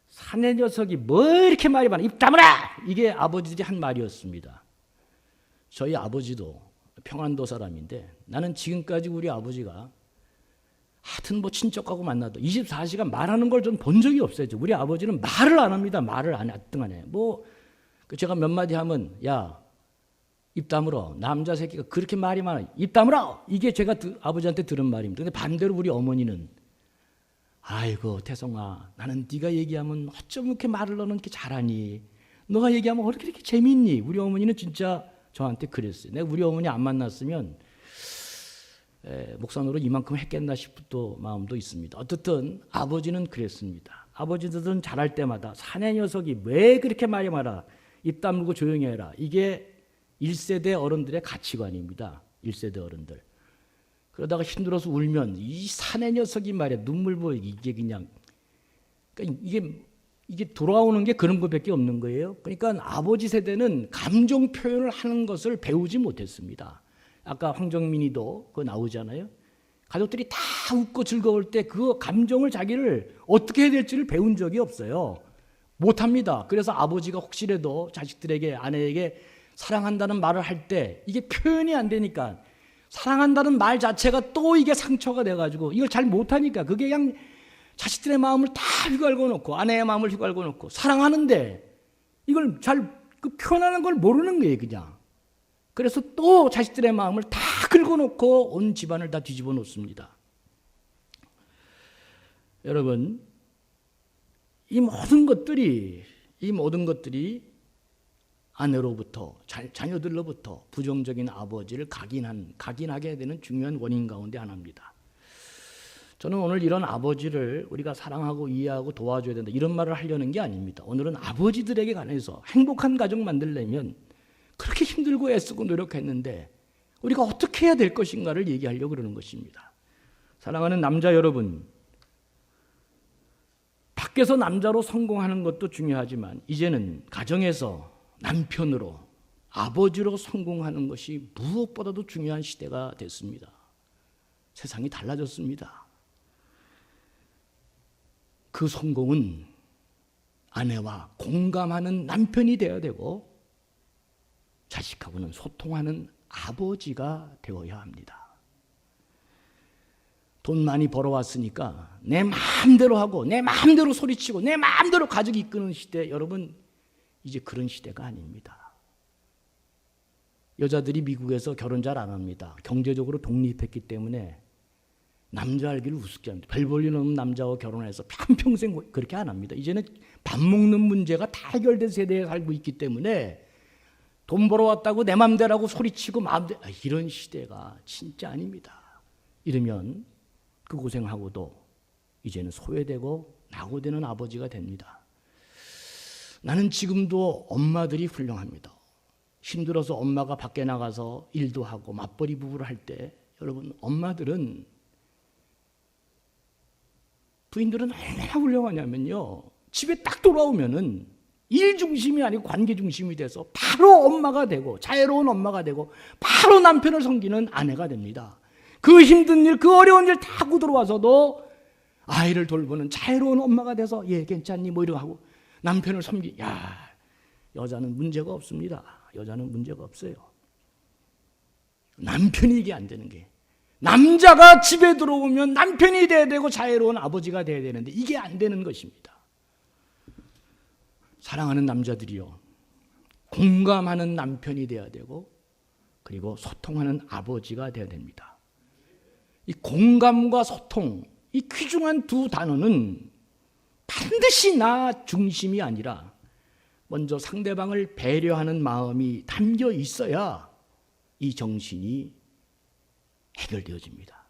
사내 녀석이 뭐 이렇게 말이 많아, 입 다물어! 이게 아버지들이 한 말이었습니다. 저희 아버지도 평안도 사람인데, 나는 지금까지 우리 아버지가 하여튼 뭐 친척하고 만나도 24시간 말하는 걸 전 본 적이 없어요. 우리 아버지는 말을 안 합니다. 말을 안 해. 뭐 제가 몇 마디 하면 야, 입 다물어. 남자 새끼가 그렇게 말이 많아. 입 다물어. 이게 제가 아버지한테 들은 말입니다. 근데 반대로 우리 어머니는 아이고 태성아, 나는 네가 얘기하면 어쩜 이렇게 말을 너는 이렇게 잘하니? 너가 얘기하면 어떻게 이렇게 재밌니? 우리 어머니는 진짜 저한테 그랬어요. 내가 우리 어머니 안 만났으면 목사노릇 이만큼 했겠나 싶은 또 마음도 있습니다. 어쨌든 아버지는 그랬습니다. 아버지들은 잘할 때마다 사내 녀석이 왜 그렇게 말이 많아, 입 다물고 조용히 해라. 이게 1세대 어른들의 가치관입니다. 1세대 어른들. 그러다가 힘들어서 울면 이 사내 녀석이 말이야, 눈물 보이기, 이게 그냥, 그러니까 이게 돌아오는 게 그런 것밖에 없는 거예요. 그러니까 아버지 세대는 감정 표현을 하는 것을 배우지 못했습니다. 아까 황정민이도 그거 나오잖아요. 가족들이 다 웃고 즐거울 때 그 감정을, 자기를 어떻게 해야 될지를 배운 적이 없어요. 못합니다. 그래서 아버지가 혹시라도 자식들에게, 아내에게 사랑한다는 말을 할 때 이게 표현이 안 되니까, 사랑한다는 말 자체가 또 이게 상처가 돼가지고 이걸 잘 못하니까 그게 그냥 자식들의 마음을 다 휘갈고 놓고, 아내의 마음을 휘갈고 놓고 사랑하는데 이걸 잘 표현하는 걸 모르는 거예요. 그냥 그래서 또 자식들의 마음을 다 긁어놓고 온 집안을 다 뒤집어 놓습니다. 여러분, 이 모든 것들이 아내로부터 자녀들로부터 부정적인 아버지를 각인하게 되는 중요한 원인 가운데 하나입니다. 저는 오늘 이런 아버지를 우리가 사랑하고 이해하고 도와줘야 된다 이런 말을 하려는 게 아닙니다. 오늘은 아버지들에게 관해서 행복한 가정 만들려면 그렇게 힘들고 애쓰고 노력했는데 우리가 어떻게 해야 될 것인가를 얘기하려고 그러는 것입니다. 사랑하는 남자 여러분, 밖에서 남자로 성공하는 것도 중요하지만 이제는 가정에서 남편으로 아버지로 성공하는 것이 무엇보다도 중요한 시대가 됐습니다. 세상이 달라졌습니다. 그 성공은 아내와 공감하는 남편이 되어야 되고 자식하고는 소통하는 아버지가 되어야 합니다. 돈 많이 벌어왔으니까 내 마음대로 하고 내 마음대로 소리치고 내 마음대로 가족 이끄는 시대, 여러분 이제 그런 시대가 아닙니다. 여자들이 미국에서 결혼 잘 안 합니다. 경제적으로 독립했기 때문에 남자 알기를 우습게 합니다. 별 볼 일 없는 남자와 결혼해서 평생 그렇게 안 합니다. 이제는 밥 먹는 문제가 다 해결된 세대에 살고 있기 때문에 돈 벌어왔다고 내 맘대로 하고 소리치고 마음대로, 이런 시대가 진짜 아닙니다. 이러면 그 고생하고도 이제는 소외되고 낙오되는 아버지가 됩니다. 나는 지금도 엄마들이 훌륭합니다. 힘들어서 엄마가 밖에 나가서 일도 하고 맞벌이 부부를 할 때 여러분, 엄마들은, 부인들은 얼마나 훌륭하냐면요, 집에 딱 돌아오면은 일 중심이 아니고 관계 중심이 돼서 바로 엄마가 되고 자애로운 엄마가 되고 바로 남편을 섬기는 아내가 됩니다. 그 힘든 일, 그 어려운 일 다 하고 들어와서도 아이를 돌보는 자애로운 엄마가 돼서 예 괜찮니 뭐 이러고 하고 남편을 여자는 문제가 없습니다. 여자는 문제가 없어요. 남편이 이게 안 되는 게, 남자가 집에 들어오면 남편이 돼야 되고 자애로운 아버지가 돼야 되는데 이게 안 되는 것입니다. 사랑하는 남자들이요, 공감하는 남편이 돼야 되고 그리고 소통하는 아버지가 돼야 됩니다. 이 공감과 소통, 이 귀중한 두 단어는 반드시 나 중심이 아니라 먼저 상대방을 배려하는 마음이 담겨 있어야 이 정신이 해결되어집니다.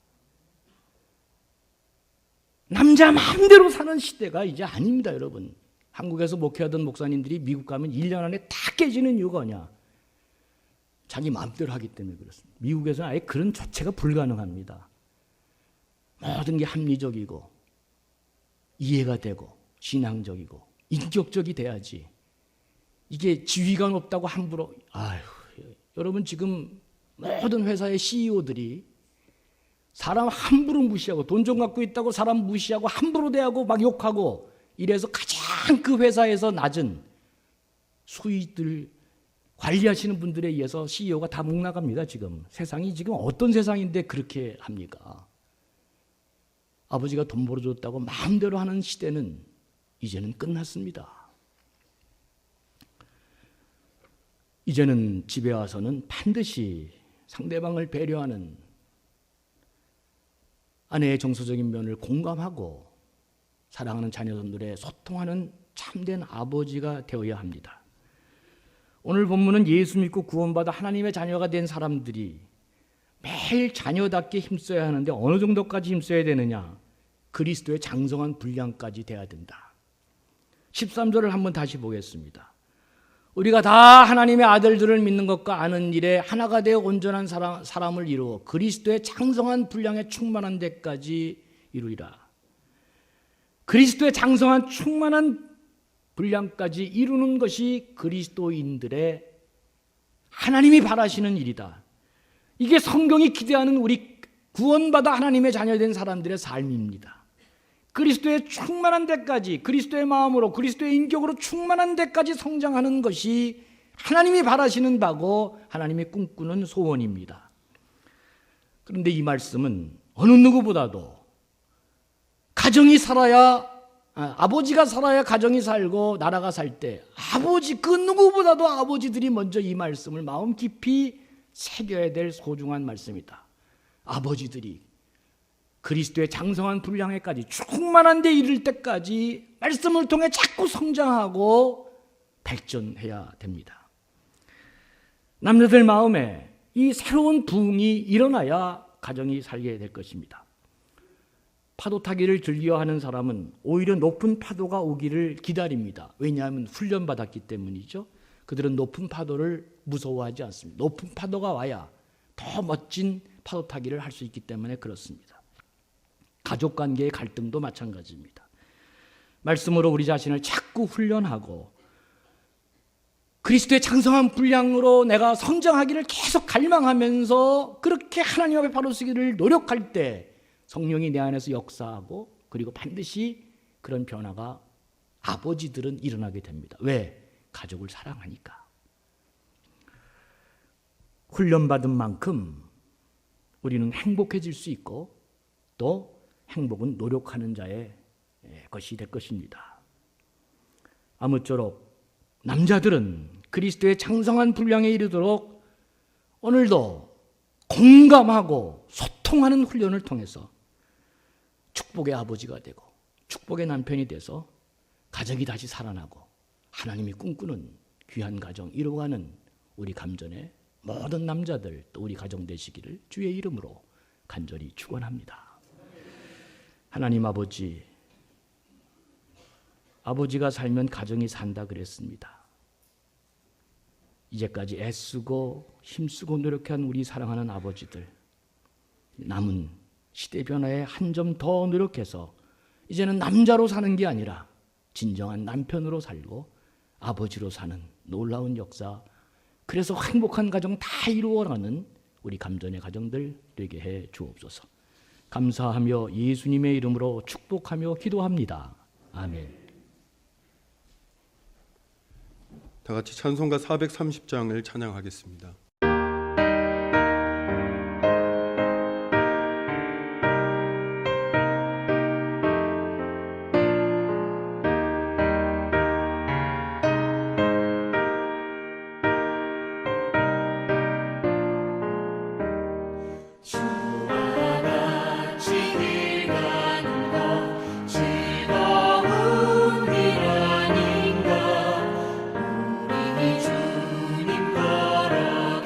남자 마음대로 사는 시대가 이제 아닙니다, 여러분. 한국에서 목회하던 목사님들이 미국 가면 1년 안에 다 깨지는 이유가 뭐냐? 자기 마음대로 하기 때문에 그렇습니다. 미국에서는 아예 그런 조치가 불가능합니다. 모든 게 합리적이고 이해가 되고 신앙적이고 인격적이 돼야지. 이게 지위가 높다고 함부로, 여러분 지금 모든 회사의 CEO들이 사람 함부로 무시하고 돈 좀 갖고 있다고 사람 무시하고 함부로 대하고 막 욕하고 이래서 가장 그 회사에서 낮은 수익들 관리하시는 분들에 의해서 CEO가 다 목 나갑니다. 지금 세상이 지금 어떤 세상인데 그렇게 합니까? 아버지가 돈 벌어줬다고 마음대로 하는 시대는 이제는 끝났습니다. 이제는 집에 와서는 반드시 상대방을 배려하는, 아내의 정서적인 면을 공감하고 사랑하는 자녀들의 소통하는 참된 아버지가 되어야 합니다. 오늘 본문은 예수 믿고 구원받아 하나님의 자녀가 된 사람들이 매일 자녀답게 힘써야 하는데 어느 정도까지 힘써야 되느냐? 그리스도의 장성한 분량까지 돼야 된다. 13절을 한번 다시 보겠습니다. 우리가 다 하나님의 아들들을 믿는 것과 아는 일에 하나가 되어 온전한 사람을 이루어 그리스도의 장성한 분량에 충만한 데까지 이루리라. 그리스도의 장성한 충만한 분량까지 이루는 것이 그리스도인들의 하나님이 바라시는 일이다. 이게 성경이 기대하는 우리 구원받아 하나님의 자녀된 사람들의 삶입니다. 그리스도의 충만한 데까지, 그리스도의 마음으로, 그리스도의 인격으로 충만한 데까지 성장하는 것이 하나님이 바라시는 바고 하나님이 꿈꾸는 소원입니다. 그런데 이 말씀은 어느 누구보다도 가정이 살아야, 아버지가 살아야 가정이 살고 나라가 살 때 그 누구보다도 아버지들이 먼저 이 말씀을 마음 깊이 새겨야 될 소중한 말씀이다. 아버지들이 그리스도의 장성한 분량에까지 충만한 데 이를 때까지 말씀을 통해 자꾸 성장하고 발전해야 됩니다. 남자들 마음에 이 새로운 부흥이 일어나야 가정이 살게 될 것입니다. 파도 타기를 즐겨하는 사람은 오히려 높은 파도가 오기를 기다립니다. 왜냐하면 훈련받았기 때문이죠. 그들은 높은 파도를 무서워하지 않습니다. 높은 파도가 와야 더 멋진 파도 타기를 할 수 있기 때문에 그렇습니다. 가족 관계의 갈등도 마찬가지입니다. 말씀으로 우리 자신을 자꾸 훈련하고 그리스도의 장성한 분량으로 내가 성장하기를 계속 갈망하면서 그렇게 하나님 앞에 바로 서기를 노력할 때 성령이 내 안에서 역사하고 그리고 반드시 그런 변화가 아버지들은 일어나게 됩니다. 왜? 가족을 사랑하니까. 훈련받은 만큼 우리는 행복해질 수 있고 또 행복은 노력하는 자의 것이 될 것입니다. 아무쪼록 남자들은 그리스도의 장성한 분량에 이르도록 오늘도 공감하고 소통하는 훈련을 통해서 축복의 아버지가 되고 축복의 남편이 돼서 가정이 다시 살아나고 하나님이 꿈꾸는 귀한 가정 이루어가는 우리 감전의 모든 남자들 또 우리 가정 되시기를 주의 이름으로 간절히 축원합니다. 하나님 아버지가 살면 가정이 산다 그랬습니다. 이제까지 애쓰고 힘쓰고 노력한 우리 사랑하는 아버지들, 남은 시대 변화에 한 점 더 노력해서 이제는 남자로 사는 게 아니라 진정한 남편으로 살고 아버지로 사는 놀라운 역사, 그래서 행복한 가정 다 이루어가는 우리 감전의 가정들 되게 해 주옵소서. 감사하며 예수님의 이름으로 축복하며 기도합니다. 아멘. 다 같이 찬송가 430장을 찬양하겠습니다. 주님 걸어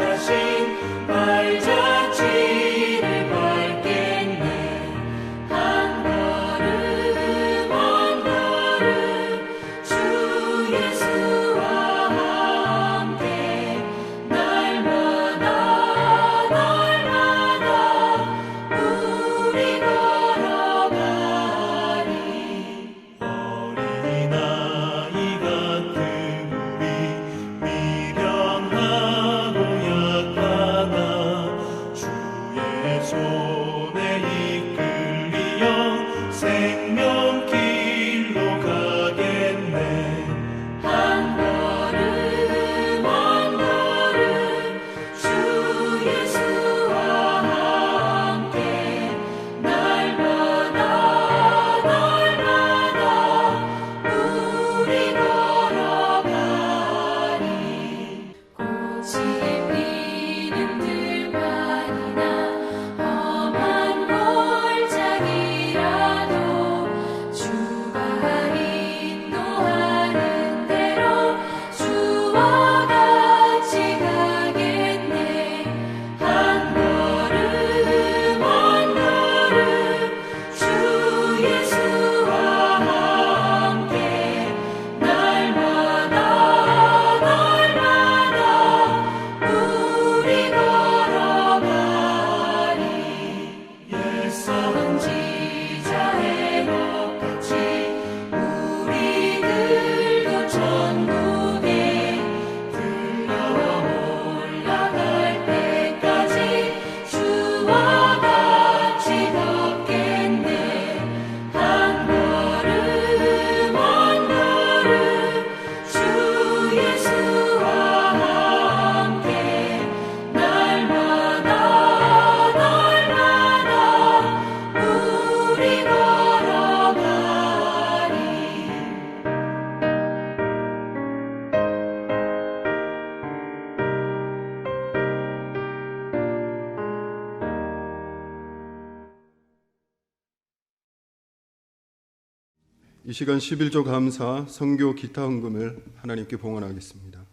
이 시간 11조 감사, 선교 기타 헌금을 하나님께 봉헌하겠습니다.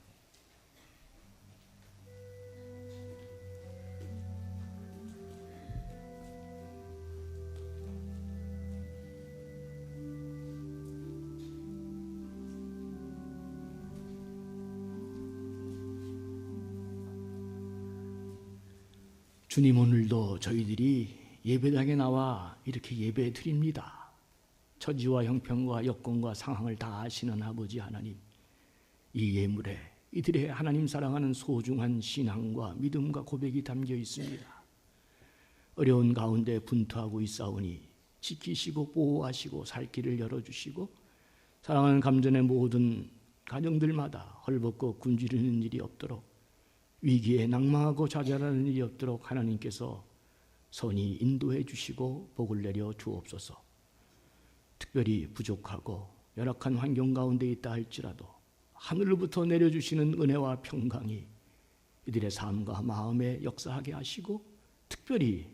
주님, 오늘도 저희들이 예배당에 나와 이렇게 예배 드립니다. 처지와 형편과 여건과 상황을 다 아시는 아버지 하나님, 이 예물에 이들의 하나님 사랑하는 소중한 신앙과 믿음과 고백이 담겨 있습니다. 어려운 가운데 분투하고 있사오니 지키시고 보호하시고 살 길을 열어주시고 사랑하는 감전의 모든 가정들마다 헐벗고 굶주리는 일이 없도록, 위기에 낭망하고 좌절하는 일이 없도록 하나님께서 선히 인도해 주시고 복을 내려 주옵소서. 특별히 부족하고 열악한 환경 가운데 있다 할지라도 하늘로부터 내려주시는 은혜와 평강이 이들의 삶과 마음에 역사하게 하시고, 특별히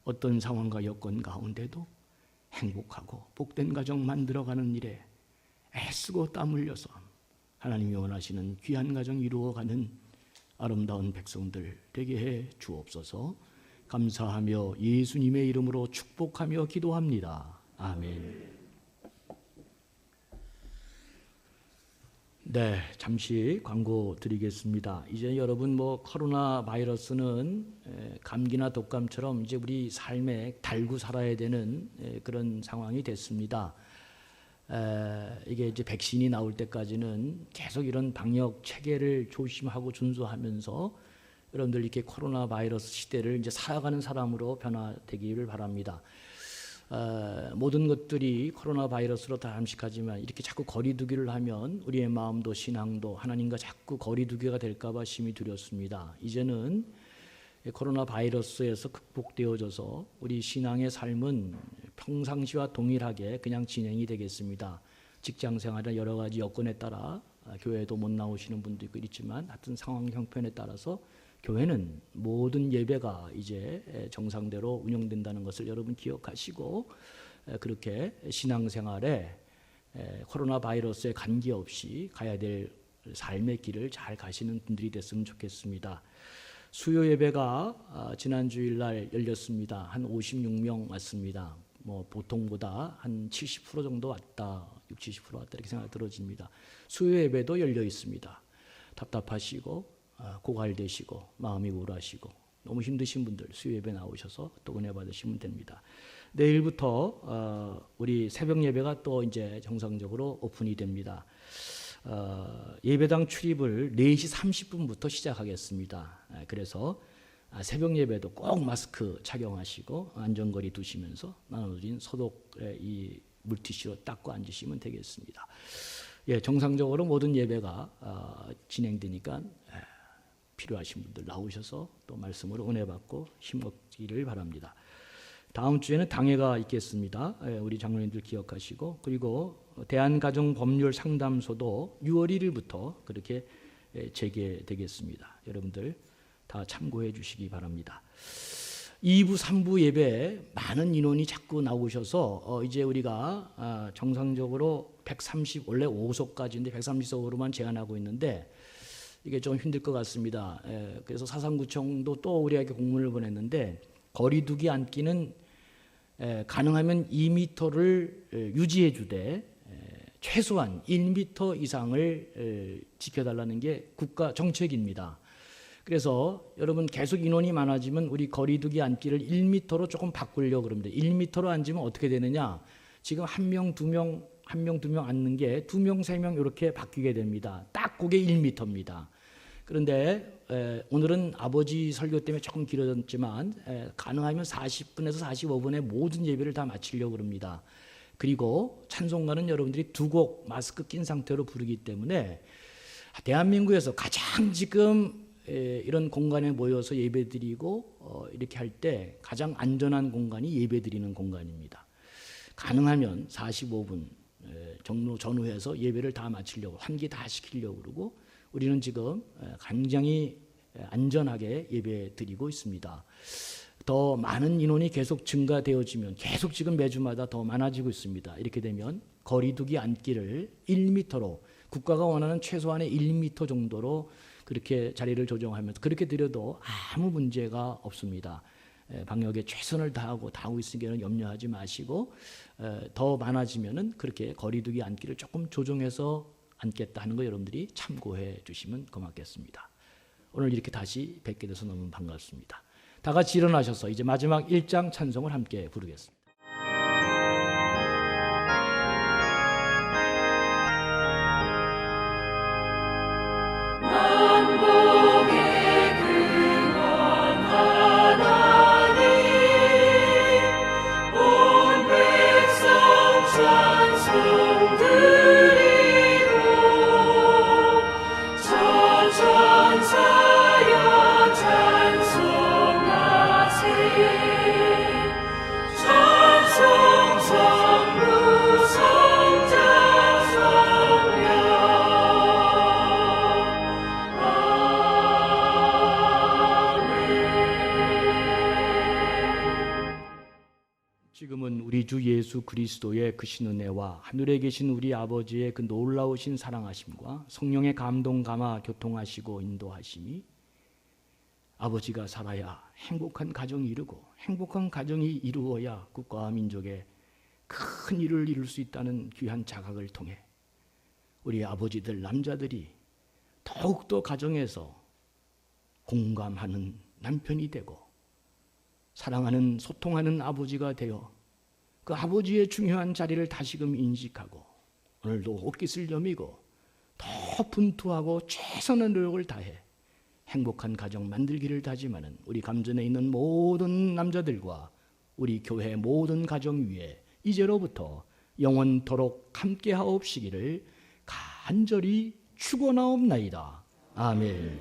어떤 상황과 여건 가운데도 행복하고 복된 가정 만들어가는 일에 애쓰고 땀 흘려서 하나님이 원하시는 귀한 가정 이루어가는 아름다운 백성들 되게 해 주옵소서. 감사하며 예수님의 이름으로 축복하며 기도합니다. 아멘. 네, 잠시 광고 드리겠습니다. 이제 여러분 코로나 바이러스는 감기나 독감처럼 이제 우리 삶에 달고 살아야 되는 그런 상황이 됐습니다. 이게 이제 백신이 나올 때까지는 계속 이런 방역 체계를 조심하고 준수하면서 여러분들 이렇게 코로나 바이러스 시대를 이제 살아가는 사람으로 변화되기를 바랍니다. 모든 것들이 코로나 바이러스로 다 잠식하지만 이렇게 자꾸 거리두기를 하면 우리의 마음도 신앙도 하나님과 자꾸 거리두기가 될까봐 심히 두렵습니다. 이제는 코로나 바이러스에서 극복되어져서 우리 신앙의 삶은 평상시와 동일하게 그냥 진행이 되겠습니다. 직장 생활이나 여러 가지 여건에 따라 교회도 못 나오시는 분도 있지만 하여튼 상황 형편에 따라서 교회는 모든 예배가 이제 정상대로 운영된다는 것을 여러분 기억하시고, 그렇게 신앙생활에 코로나 바이러스에 관계없이 가야 될 삶의 길을 잘 가시는 분들이 됐으면 좋겠습니다. 수요 예배가 지난 주일날 열렸습니다. 한 56명 왔습니다. 보통보다 한 70% 정도 왔다, 60, 70% 왔다 이렇게 생각이 들어집니다. 수요 예배도 열려 있습니다. 답답하시고 고갈되시고 마음이 우울하시고 너무 힘드신 분들 수요 예배 나오셔서 또 은혜 받으시면 됩니다. 내일부터 우리 새벽 예배가 또 이제 정상적으로 오픈이 됩니다. 예배당 출입을 4시 30분부터 시작하겠습니다. 그래서 새벽 예배도 꼭 마스크 착용하시고 안전거리 두시면서 나눠진 소독 이 물티슈로 닦고 앉으시면 되겠습니다. 예, 정상적으로 모든 예배가 진행되니까 필요하신 분들 나오셔서 또 말씀으로 은혜 받고 힘얻기를 바랍니다. 다음 주에는 당회가 있겠습니다. 우리 장로님들 기억하시고, 그리고 대한가정법률상담소도 6월 1일부터 그렇게 재개되겠습니다. 여러분들 다 참고해 주시기 바랍니다. 2부, 3부 예배에 많은 인원이 자꾸 나오셔서 이제 우리가 정상적으로 130, 원래 5석까지인데 130석으로만 제한하고 있는데 이게 좀 힘들 것 같습니다. 그래서 사상구청도 또 우리에게 공문을 보냈는데 거리두기 앉기는 가능하면 2m를 유지해 주되 최소한 1m 이상을 지켜달라는 게 국가 정책입니다. 그래서 여러분 계속 인원이 많아지면 우리 거리두기 앉기를 1m로 조금 바꾸려고 그럽니다. 1m로 앉으면 어떻게 되느냐? 지금 1명, 2명, 1명, 2명 앉는 게 2명, 3명 이렇게 바뀌게 됩니다. 딱 그게 1m입니다. 그런데 오늘은 아버지 설교 때문에 조금 길어졌지만 가능하면 40분에서 45분에 모든 예배를 다 마치려고 합니다. 그리고 찬송가는 여러분들이 2곡 마스크 낀 상태로 부르기 때문에 대한민국에서 가장 지금 이런 공간에 모여서 예배드리고 이렇게 할 때 가장 안전한 공간이 예배드리는 공간입니다. 가능하면 45분 정로 전후해서 예배를 다 마치려고, 환기 다 시키려고 그러고, 우리는 지금 굉장히 안전하게 예배 드리고 있습니다. 더 많은 인원이 계속 증가되어지면 계속 지금 매주마다 더 많아지고 있습니다. 이렇게 되면 거리두기 앉기를 1m로 국가가 원하는 최소한의 1m 정도로 그렇게 자리를 조정하면서 그렇게 드려도 아무 문제가 없습니다. 방역에 최선을 다하고 있으니까 염려하지 마시고 더 많아지면은 그렇게 거리두기 앉기를 조금 조정해서 앉겠다 하는 거 여러분들이 참고해 주시면 고맙겠습니다. 오늘 이렇게 다시 뵙게 돼서 너무 반갑습니다. 다 같이 일어나셔서 이제 마지막 1장 찬송을 함께 부르겠습니다. 지금은 우리 주 예수 그리스도의 그 신은혜와 하늘에 계신 우리 아버지의 그 놀라우신 사랑하심과 성령의 감동 감화 교통하시고 인도하심이 아버지가 살아야 행복한 가정이 이루고 행복한 가정이 이루어야 국가와 민족의 큰 일을 이룰 수 있다는 귀한 자각을 통해 우리 아버지들 남자들이 더욱더 가정에서 공감하는 남편이 되고 사랑하는 소통하는 아버지가 되어 그 아버지의 중요한 자리를 다시금 인식하고 오늘도 옷깃을 여미고 더 분투하고 최선의 노력을 다해 행복한 가정 만들기를 다짐하는 우리 감전에 있는 모든 남자들과 우리 교회 모든 가정 위에 이제로부터 영원토록 함께하옵시기를 간절히 축원하옵나이다. 아멘.